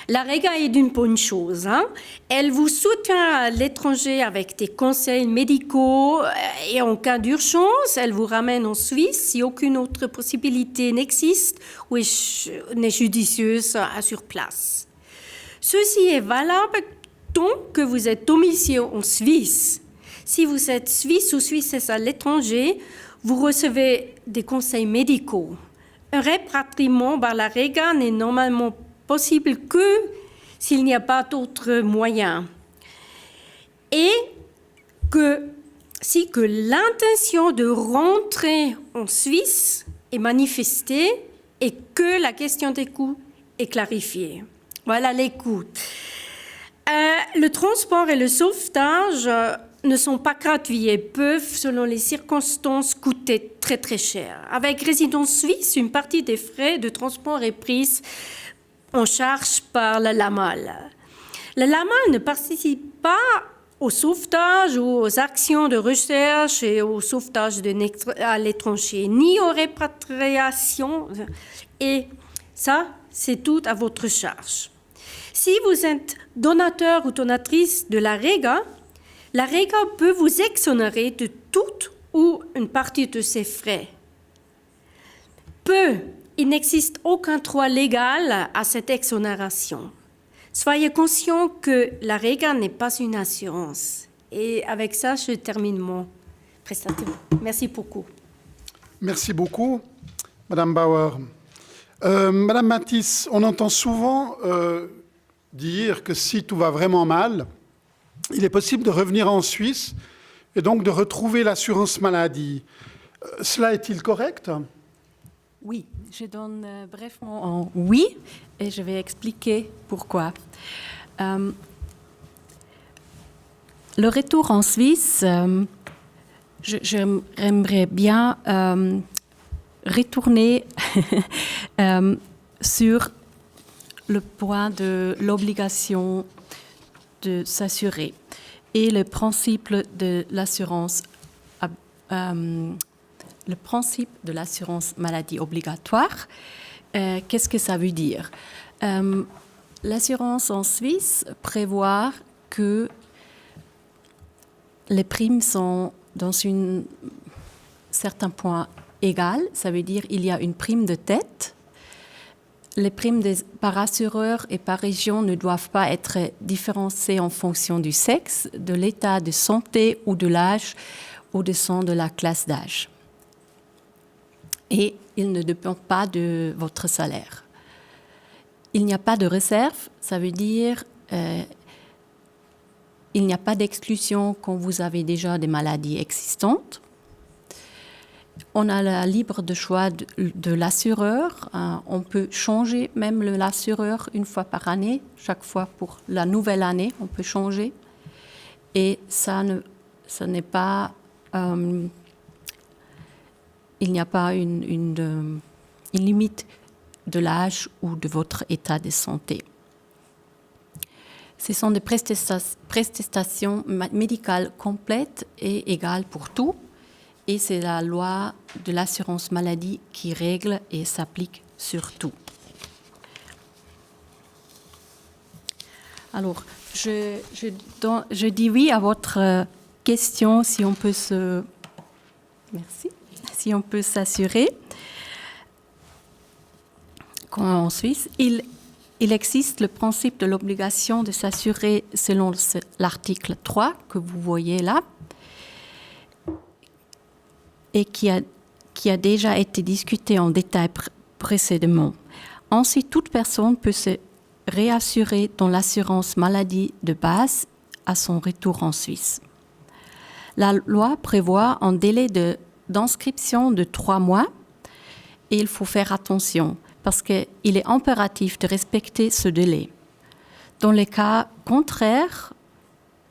La REGA est une bonne chose. Elle vous soutient à l'étranger avec des conseils médicaux et en cas d'urgence, elle vous ramène en Suisse si aucune autre possibilité n'existe ou n'est judicieuse sur place. Ceci est valable tant que vous êtes domicilié en Suisse. Si vous êtes suisse ou suissesse à l'étranger, vous recevez des conseils médicaux. Un rapatriement par la REGA n'est normalement possible que s'il n'y a pas d'autres moyens. Et que l'intention de rentrer en Suisse est manifestée et que la question des coûts est clarifiée. Voilà les coûts. Le transport et le sauvetage ne sont pas gratuits et peuvent, selon les circonstances, coûter très très cher. Avec Résidence Suisse, une partie des frais de transport est prise en charge par la LAMAL. La LAMAL ne participe pas au sauvetage ou aux actions de recherche et au sauvetage à l'étranger, ni aux répatriations. Et ça, c'est tout à votre charge. Si vous êtes donateur ou donatrice de la REGA peut vous exonérer de toute ou une partie de ses frais. Il n'existe aucun droit légal à cette exonération. Soyez conscient que la REGA n'est pas une assurance. Et avec ça, je termine mon prestation. Merci beaucoup. Merci beaucoup, Madame Bauer. Madame Matisse, on entend souvent dire que si tout va vraiment mal, il est possible de revenir en Suisse et donc de retrouver l'assurance maladie. Cela est-il correct ? Oui, je donne brièvement en oui et je vais expliquer pourquoi. Le retour en Suisse, j'aimerais bien retourner sur le point de l'obligation de s'assurer et le principe de l'assurance maladie obligatoire. Qu'est-ce que ça veut dire? L'assurance en Suisse prévoit que les primes sont dans un certain point égal. Ça veut dire qu'il y a une prime de tête. Les primes par assureur et par région ne doivent pas être différenciées en fonction du sexe, de l'état de santé ou de l'âge ou de la classe d'âge. Et ils ne dépendent pas de votre salaire. Il n'y a pas de réserve, ça veut dire il n'y a pas d'exclusion quand vous avez déjà des maladies existantes. On a le libre de choix de l'assureur. On peut changer même l'assureur une fois par année. Chaque fois pour la nouvelle année, on peut changer. Et ça n'est pas... il n'y a pas une limite de l'âge ou de votre état de santé. Ce sont des prestations médicales complètes et égales pour tout. Et c'est la loi de l'assurance maladie qui règle et s'applique sur tout. Alors, je dis oui à votre question, si on peut si on peut s'assurer. En Suisse, il existe le principe de l'obligation de s'assurer selon l'article 3 que vous voyez là, et qui a déjà été discuté en détail précédemment. Ensuite, toute personne peut se réassurer dans l'assurance maladie de base à son retour en Suisse. La loi prévoit un délai d'inscription de 3 mois et il faut faire attention parce qu'il est impératif de respecter ce délai. Dans les cas contraires,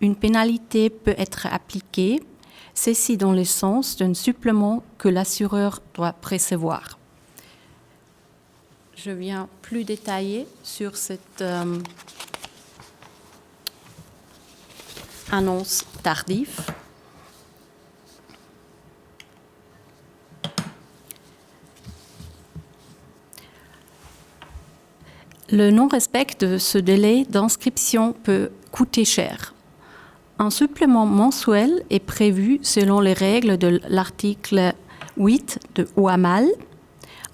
une pénalité peut être appliquée, ceci dans le sens d'un supplément que l'assureur doit précevoir. Je viens plus détailler sur cette annonce tardive. Le non-respect de ce délai d'inscription peut coûter cher. Un supplément mensuel est prévu selon les règles de l'article 8 de OAMAL.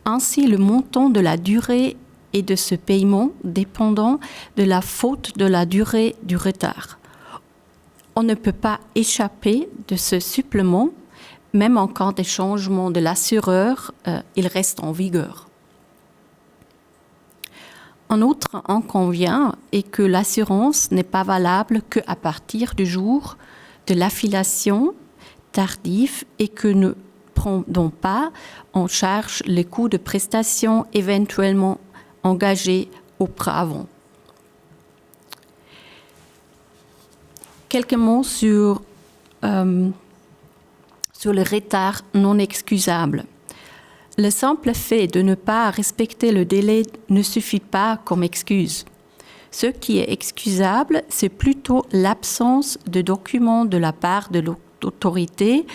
Ainsi, le montant de la durée et de ce paiement dépendant de la faute de la durée du retard. On ne peut pas échapper de ce supplément, même en cas de changement de l'assureur, il reste en vigueur. Un autre inconvénient est que l'assurance n'est pas valable qu'à partir du jour de l'affiliation tardive et que ne prend donc pas en charge les coûts de prestations éventuellement engagés auparavant. Quelques mots sur le retard non excusable. Le simple fait de ne pas respecter le délai ne suffit pas comme excuse. Ce qui est excusable, c'est plutôt l'absence de documents de la part de l'autorité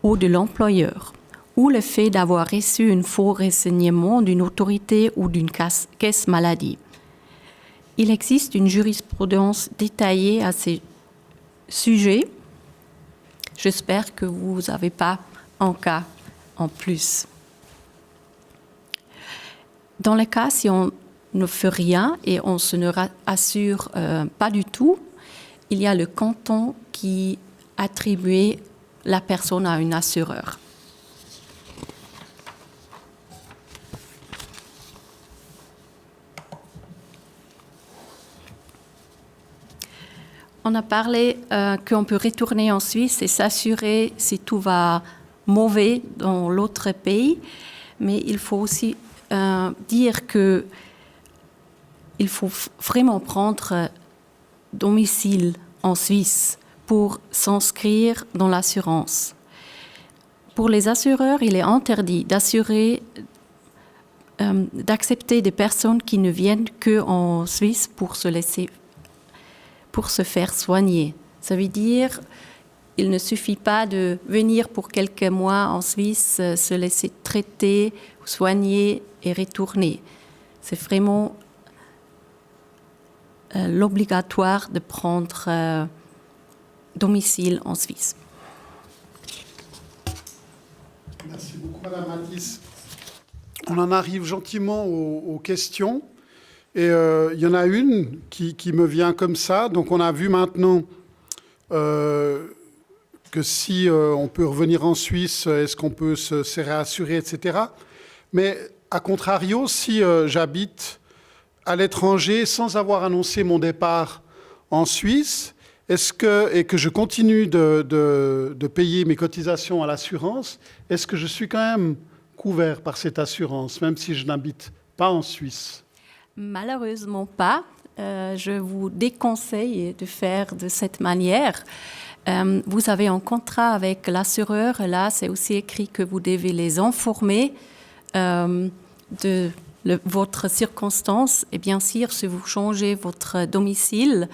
ou de l'employeur, ou le fait d'avoir reçu un faux renseignement d'une autorité ou d'une caisse maladie. Il existe une jurisprudence détaillée à ces sujets. J'espère que vous n'avez pas un cas en plus. Dans le cas, si on ne fait rien et on se ne rassure pas du tout, il y a le canton qui attribue la personne à un assureur. On a parlé qu'on peut retourner en Suisse et s'assurer si tout va mauvais dans l'autre pays, mais il faut aussi dire que il faut vraiment prendre domicile en Suisse pour s'inscrire dans l'assurance. Pour les assureurs, il est interdit d'accepter des personnes qui ne viennent qu'en Suisse pour se faire soigner. Ça veut dire il ne suffit pas de venir pour quelques mois en Suisse, se laisser traiter, soigner et retourner. C'est vraiment l'obligatoire de prendre domicile en Suisse. Merci beaucoup, Madame Matisse. On en arrive gentiment aux questions. Et il y en a une qui me vient comme ça. Donc, on a vu maintenant que si on peut revenir en Suisse, est-ce qu'on peut se réassurer, etc. Mais à contrario, si j'habite à l'étranger sans avoir annoncé mon départ en Suisse, et que je continue de payer mes cotisations à l'assurance, est-ce que je suis quand même couvert par cette assurance, même si je n'habite pas en Suisse? Malheureusement pas. Je vous déconseille de faire de cette manière. Vous avez un contrat avec l'assureur. Là, c'est aussi écrit que vous devez les informer de votre circonstance. Et bien sûr, si vous changez votre domicile,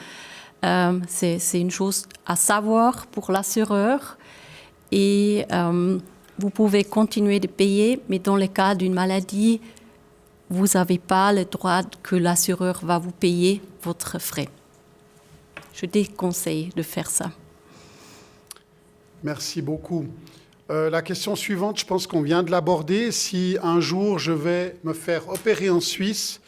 c'est une chose à savoir pour l'assureur. Et vous pouvez continuer de payer, mais dans le cas d'une maladie, vous n'avez pas le droit que l'assureur va vous payer votre frais. Je déconseille de faire ça. Merci beaucoup. La question suivante, je pense qu'on vient de l'aborder. Si un jour je vais me faire opérer en Suisse,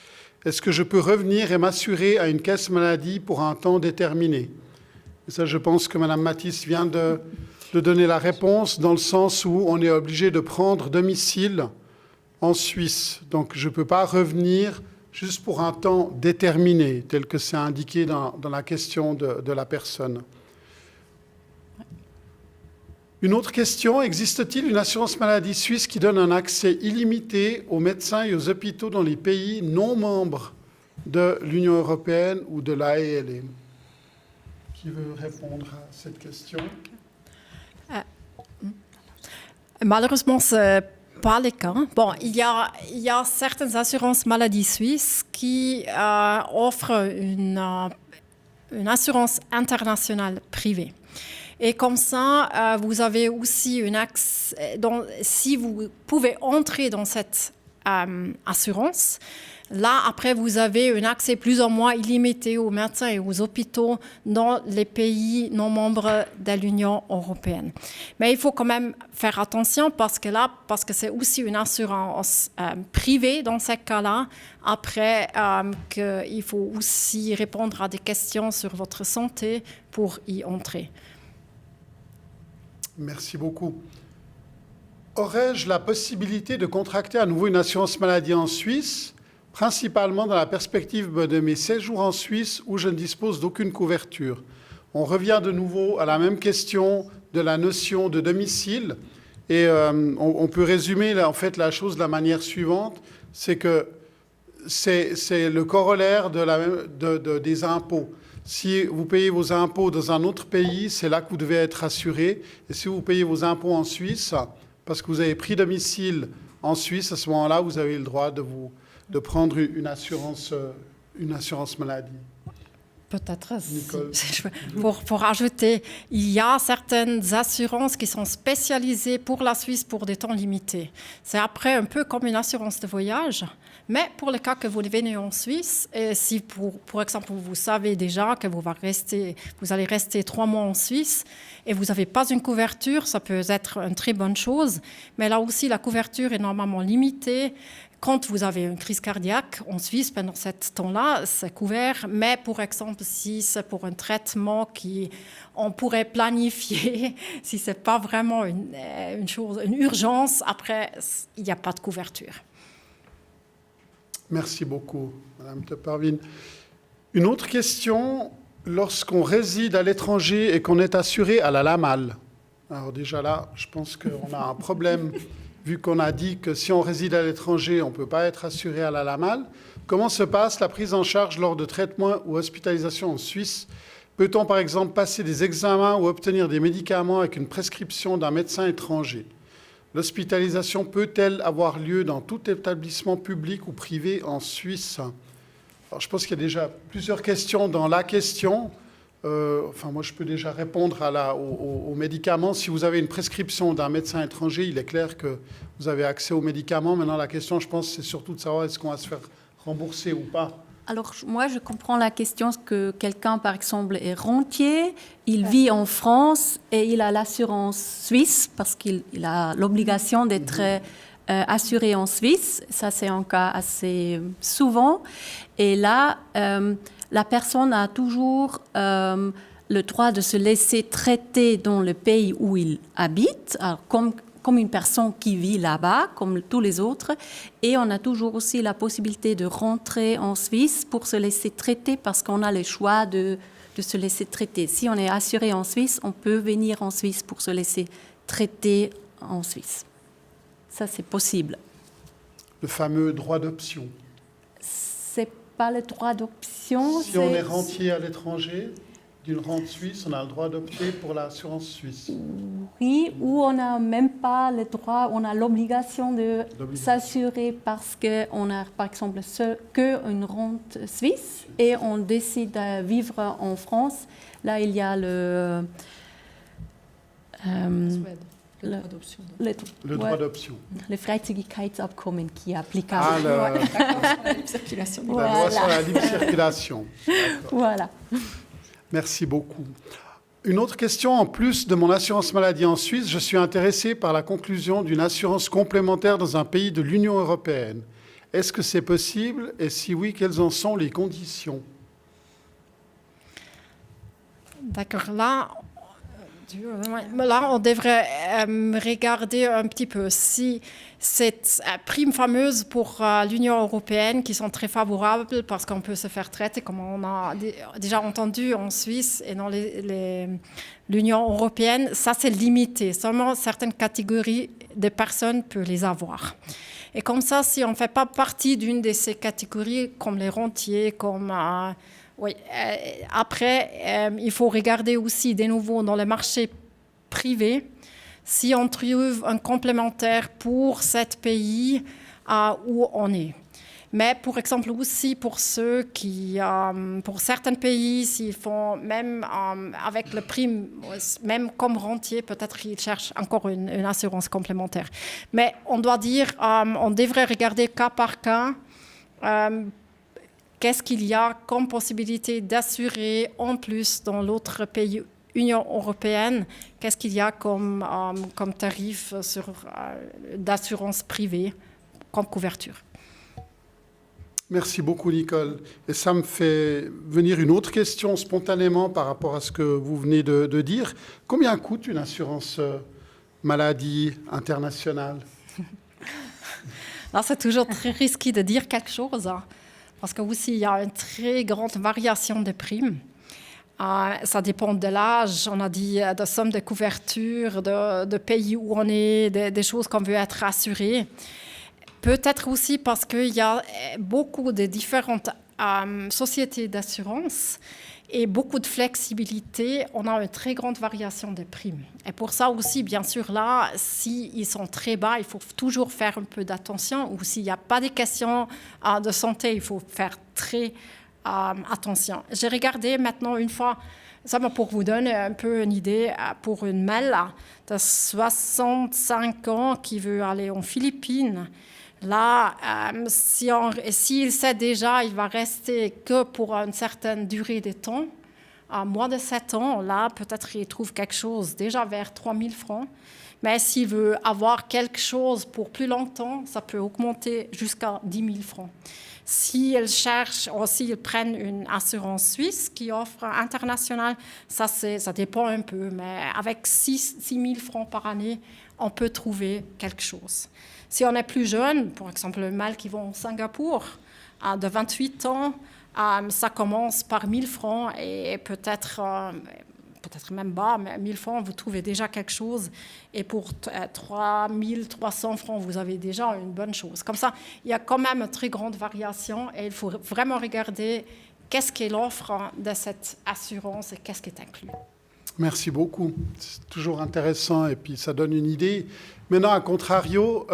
est-ce que je peux revenir et m'assurer à une caisse maladie pour un temps déterminé? Et ça, je pense que Mme Matisse vient de donner la réponse, dans le sens où on est obligé de prendre domicile en Suisse. Donc, je ne peux pas revenir juste pour un temps déterminé, tel que c'est indiqué dans la question de la personne. Une autre question, existe-t-il une assurance maladie suisse qui donne un accès illimité aux médecins et aux hôpitaux dans les pays non membres de l'Union européenne ou de l'AELE? Qui veut répondre à cette question? Malheureusement, ce n'est pas le cas. Bon, il y a certaines assurances maladie suisses qui offrent une assurance internationale privée. Et comme ça, vous avez aussi une accès. Si vous pouvez entrer dans cette assurance, là, après, vous avez un accès plus ou moins illimité aux médecins et aux hôpitaux dans les pays non membres de l'Union européenne. Mais il faut quand même faire attention parce que c'est aussi une assurance privée dans ces cas-là. Après, il faut aussi répondre à des questions sur votre santé pour y entrer. Merci beaucoup. Aurais-je la possibilité de contracter à nouveau une assurance maladie en Suisse, principalement dans la perspective de mes séjours en Suisse où je ne dispose d'aucune couverture? On revient de nouveau à la même question de la notion de domicile. Et on peut résumer en fait la chose de la manière suivante, c'est que c'est le corollaire des impôts. Si vous payez vos impôts dans un autre pays, c'est là que vous devez être assuré. Et si vous payez vos impôts en Suisse, parce que vous avez pris domicile en Suisse, à ce moment-là, vous avez le droit de prendre une assurance maladie. Peut-être, Nicole. pour ajouter, il y a certaines assurances qui sont spécialisées pour la Suisse pour des temps limités. C'est après un peu comme une assurance de voyage, mais pour le cas que vous venez en Suisse, et si pour exemple vous savez déjà que vous allez rester 3 mois en Suisse et vous n'avez pas une couverture, ça peut être une très bonne chose, mais là aussi la couverture est normalement limitée. Quand vous avez une crise cardiaque en Suisse, pendant ce temps-là, c'est couvert. Mais, par exemple, si c'est pour un traitement qu'on pourrait planifier, si ce n'est pas vraiment une urgence, après, il n'y a pas de couverture. Merci beaucoup, Madame Teparvin. Une autre question, lorsqu'on réside à l'étranger et qu'on est assuré à la LAMAL. Alors déjà là, je pense qu'on a un problème. Vu qu'on a dit que si on réside à l'étranger, on ne peut pas être assuré à la LAMAL. Comment se passe la prise en charge lors de traitements ou hospitalisations en Suisse? Peut-on par exemple passer des examens ou obtenir des médicaments avec une prescription d'un médecin étranger? L'hospitalisation peut-elle avoir lieu dans tout établissement public ou privé en Suisse? Alors, je pense qu'il y a déjà plusieurs questions dans la question. Moi, je peux déjà répondre aux médicaments. Si vous avez une prescription d'un médecin étranger, il est clair que vous avez accès aux médicaments. Maintenant, la question, je pense, c'est surtout de savoir est-ce qu'on va se faire rembourser ou pas. Alors, moi, je comprends la question que quelqu'un, par exemple, est rentier, il vit en France et il a l'assurance suisse parce qu'il a l'obligation d'être assuré en Suisse. Ça, c'est un cas assez souvent. Et là, la personne a toujours le droit de se laisser traiter dans le pays où il habite, alors comme une personne qui vit là-bas, comme tous les autres. Et on a toujours aussi la possibilité de rentrer en Suisse pour se laisser traiter parce qu'on a le choix de se laisser traiter. Si on est assuré en Suisse, on peut venir en Suisse pour se laisser traiter en Suisse. Ça, c'est possible. Le fameux droit d'option. C'est pas le droit d'option. Si on est rentier à l'étranger, d'une rente suisse, on a le droit d'opter pour l'assurance suisse. Oui, ou on n'a même pas le droit, on a l'obligation de s'assurer parce qu'on a, par exemple, qu'une rente suisse et on décide de vivre en France. Là, il y a le droit d'option. Le Freizügigkeitsabkommen qui est applicable. La loi sur la libre circulation. Voilà. Merci beaucoup. Une autre question, en plus de mon assurance maladie en Suisse, je suis intéressé par la conclusion d'une assurance complémentaire dans un pays de l'Union européenne. Est-ce que c'est possible? Et si oui, quelles en sont les conditions? D'accord. Là, Mais là, on devrait regarder un petit peu si cette prime fameuse pour l'Union européenne, qui sont très favorables parce qu'on peut se faire traiter, comme on a déjà entendu en Suisse et dans l'Union européenne, ça c'est limité. Seulement certaines catégories de personnes peuvent les avoir. Et comme ça, si on ne fait pas partie d'une de ces catégories, comme les rentiers, comme... après, il faut regarder aussi de nouveau dans le marché privé si on trouve un complémentaire pour cet pays où on est. Mais pour exemple aussi pour ceux qui, pour certains pays, s'ils font même avec le prime, même comme rentier, peut-être qu'ils cherchent encore une assurance complémentaire. Mais on doit dire, on devrait regarder cas par cas. Qu'est-ce qu'il y a comme possibilité d'assurer en plus dans l'autre pays Union européenne? Qu'est-ce qu'il y a comme tarif d'assurance privée comme couverture? Merci beaucoup, Nicole. Et ça me fait venir une autre question spontanément par rapport à ce que vous venez de dire. Combien coûte une assurance maladie internationale? Là, c'est toujours très risqué de dire quelque chose, parce qu'aussi, il y a une très grande variation de primes. Ça dépend de l'âge, on a dit de somme de couverture, de pays où on est, des choses qu'on veut être assurées. Peut-être aussi parce qu'il y a beaucoup de différentes sociétés d'assurance et beaucoup de flexibilité. On a une très grande variation de primes. Et pour ça aussi, bien sûr, là, s'ils sont très bas, il faut toujours faire un peu d'attention. Ou s'il n'y a pas de questions de santé, il faut faire très attention. J'ai regardé maintenant une fois, ça pour vous donner un peu une idée, pour une mère de 65 ans qui veut aller en Philippines. Là, s'il sait déjà, il va rester que pour une certaine durée de temps, à moins de 7 ans, là, peut-être il trouve quelque chose déjà vers 3 000 francs. Mais s'il veut avoir quelque chose pour plus longtemps, ça peut augmenter jusqu'à 10 000 francs. S'ils cherchent ou s'ils prennent une assurance suisse qui offre internationale, ça dépend un peu. Mais avec 6 000 francs par année, on peut trouver quelque chose. Si on est plus jeune, par exemple le mâle qui va au Singapour, de 28 ans, ça commence par 1 000 francs et peut-être même bas, mais 1 000 francs, vous trouvez déjà quelque chose. Et pour 3 300 francs, vous avez déjà une bonne chose. Comme ça, il y a quand même une très grande variation et il faut vraiment regarder qu'est-ce qu'est l'offre de cette assurance et qu'est-ce qui est inclus. Merci beaucoup. C'est toujours intéressant et puis ça donne une idée. Maintenant, à contrario,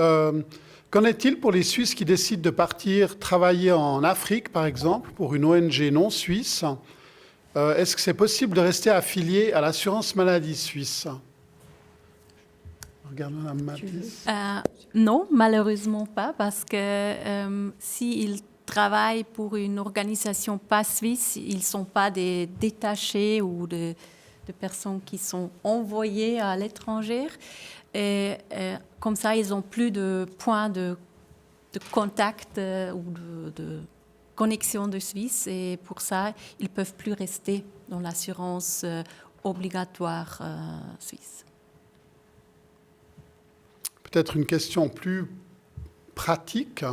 qu'en est-il pour les Suisses qui décident de partir travailler en Afrique, par exemple, pour une ONG non suisse? Est-ce que c'est possible de rester affilié à l'assurance maladie suisse? Regarde, Mme Mathis. Non, malheureusement pas, parce que s'ils travaillent pour une organisation pas suisse, ils ne sont pas des détachés ou de personnes qui sont envoyées à l'étranger. Et comme ça, ils n'ont plus de points de contact ou de connexion de Suisse. Et pour ça, ils ne peuvent plus rester dans l'assurance obligatoire suisse. Peut-être une question plus pratique,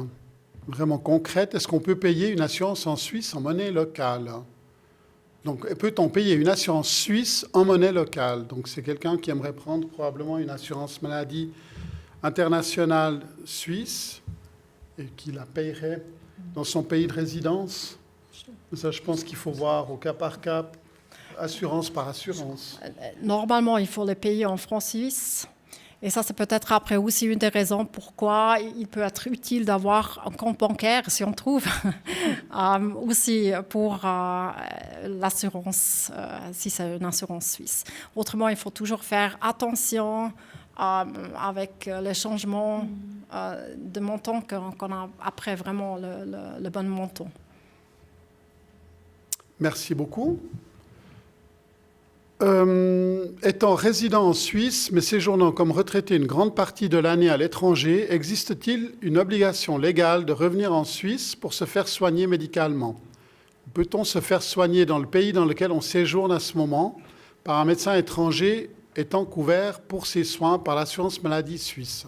vraiment concrète. Est-ce qu'on peut payer une assurance en Suisse en monnaie locale? Donc, peut-on payer une assurance suisse en monnaie locale? Donc, c'est quelqu'un qui aimerait prendre probablement une assurance maladie internationale suisse et qui la paierait dans son pays de résidence. Ça, je pense qu'il faut voir au cas par cas, assurance par assurance. Normalement, il faut le payer en francs suisses. Et ça, c'est peut-être après aussi une des raisons pourquoi il peut être utile d'avoir un compte bancaire, si on trouve, aussi pour l'assurance, si c'est une assurance suisse. Autrement, il faut toujours faire attention avec les changements de montant qu'on a après vraiment le bon montant. Merci beaucoup. Étant résident en Suisse, mais séjournant comme retraité une grande partie de l'année à l'étranger, existe-t-il une obligation légale de revenir en Suisse pour se faire soigner médicalement? Peut-on se faire soigner dans le pays dans lequel on séjourne à ce moment par un médecin étranger étant couverts pour ces soins par l'assurance maladie suisse?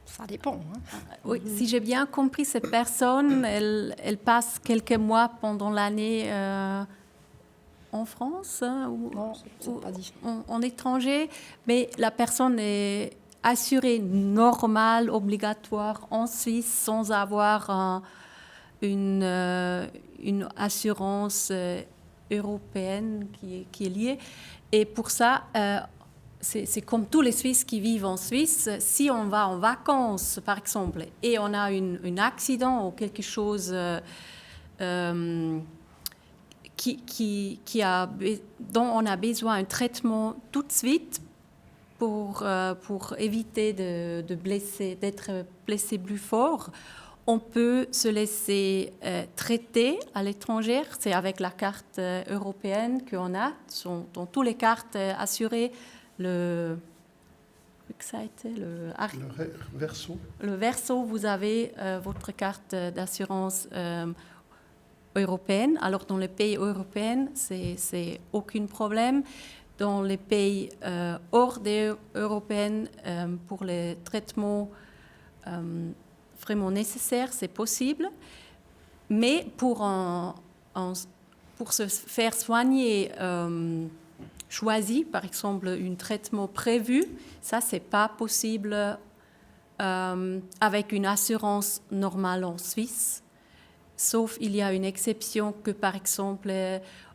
Ça dépend. Hein. Oui, si j'ai bien compris, cette personne, elle passe quelques mois pendant l'année en France Non, c'est pas dit. en étranger, mais la personne est assurée normale, obligatoire en Suisse sans avoir une assurance européenne qui est liée. Et pour ça, c'est comme tous les Suisses qui vivent en Suisse. Si on va en vacances, par exemple, et on a un accident ou quelque chose dont on a besoin d'un traitement tout de suite pour éviter d'être blessé plus fort, on peut se laisser traiter à l'étranger. C'est avec la carte européenne qu'on a. Dans toutes les cartes assurées, le verso. Le verso, vous avez votre carte d'assurance européenne. Alors, dans les pays européens, c'est aucun problème. Dans les pays hors des européennes, pour les traitements vraiment nécessaires, c'est possible. Mais pour se faire soigner, choisi, par exemple, un traitement prévu, ça, ce n'est pas possible avec une assurance normale en Suisse. Sauf il y a une exception que, par exemple,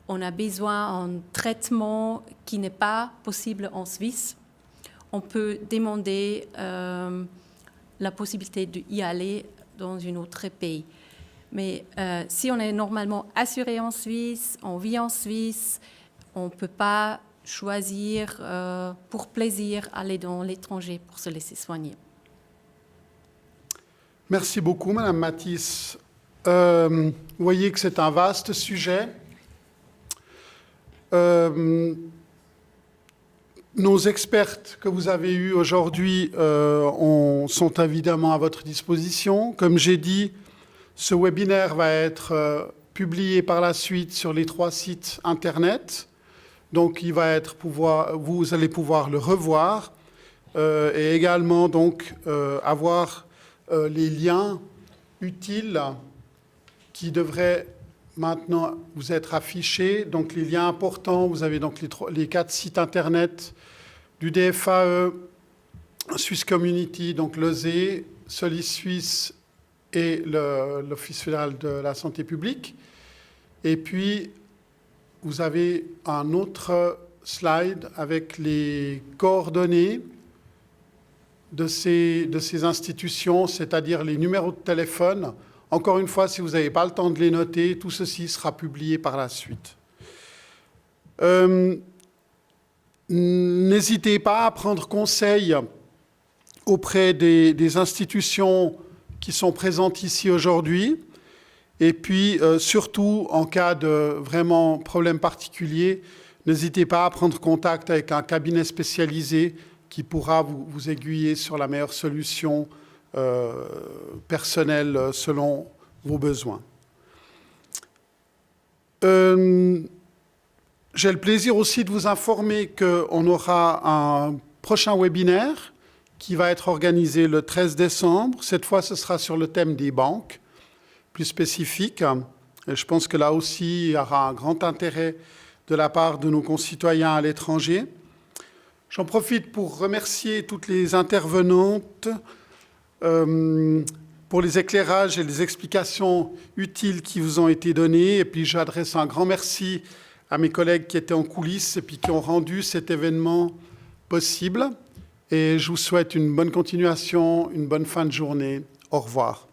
on a besoin d'un traitement qui n'est pas possible en Suisse. On peut demander la possibilité d'y aller dans un autre pays. Mais si on est normalement assuré en Suisse, on vit en Suisse, on ne peut pas choisir pour plaisir aller dans l'étranger pour se laisser soigner. Merci beaucoup, Madame Mathis. Vous voyez que c'est un vaste sujet. Nos expertes que vous avez eues aujourd'hui sont évidemment à votre disposition. Comme j'ai dit, ce webinaire va être publié par la suite sur les 3 sites Internet. Donc, vous allez pouvoir le revoir et également donc, avoir les liens utiles qui devraient maintenant vous être affichés. Donc, les liens importants, vous avez donc les 4 sites Internet du DFAE, Swiss Community, donc l'ESE, Solis Suisse et l'Office fédéral de la santé publique. Et puis, vous avez un autre slide avec les coordonnées de ces institutions, c'est-à-dire les numéros de téléphone. Encore une fois, si vous n'avez pas le temps de les noter, tout ceci sera publié par la suite. N'hésitez pas à prendre conseil auprès des institutions qui sont présentes ici aujourd'hui. Et puis, surtout, en cas de vraiment problème particulier, n'hésitez pas à prendre contact avec un cabinet spécialisé qui pourra vous aiguiller sur la meilleure solution personnelle selon vos besoins. J'ai le plaisir aussi de vous informer qu'on aura un prochain webinaire qui va être organisé le 13 décembre. Cette fois, ce sera sur le thème des banques, plus spécifique. Et je pense que là aussi, il y aura un grand intérêt de la part de nos concitoyens à l'étranger. J'en profite pour remercier toutes les intervenantes pour les éclairages et les explications utiles qui vous ont été données. Et puis, j'adresse un grand merci à mes collègues qui étaient en coulisses et puis qui ont rendu cet événement possible. Et je vous souhaite une bonne continuation, une bonne fin de journée. Au revoir.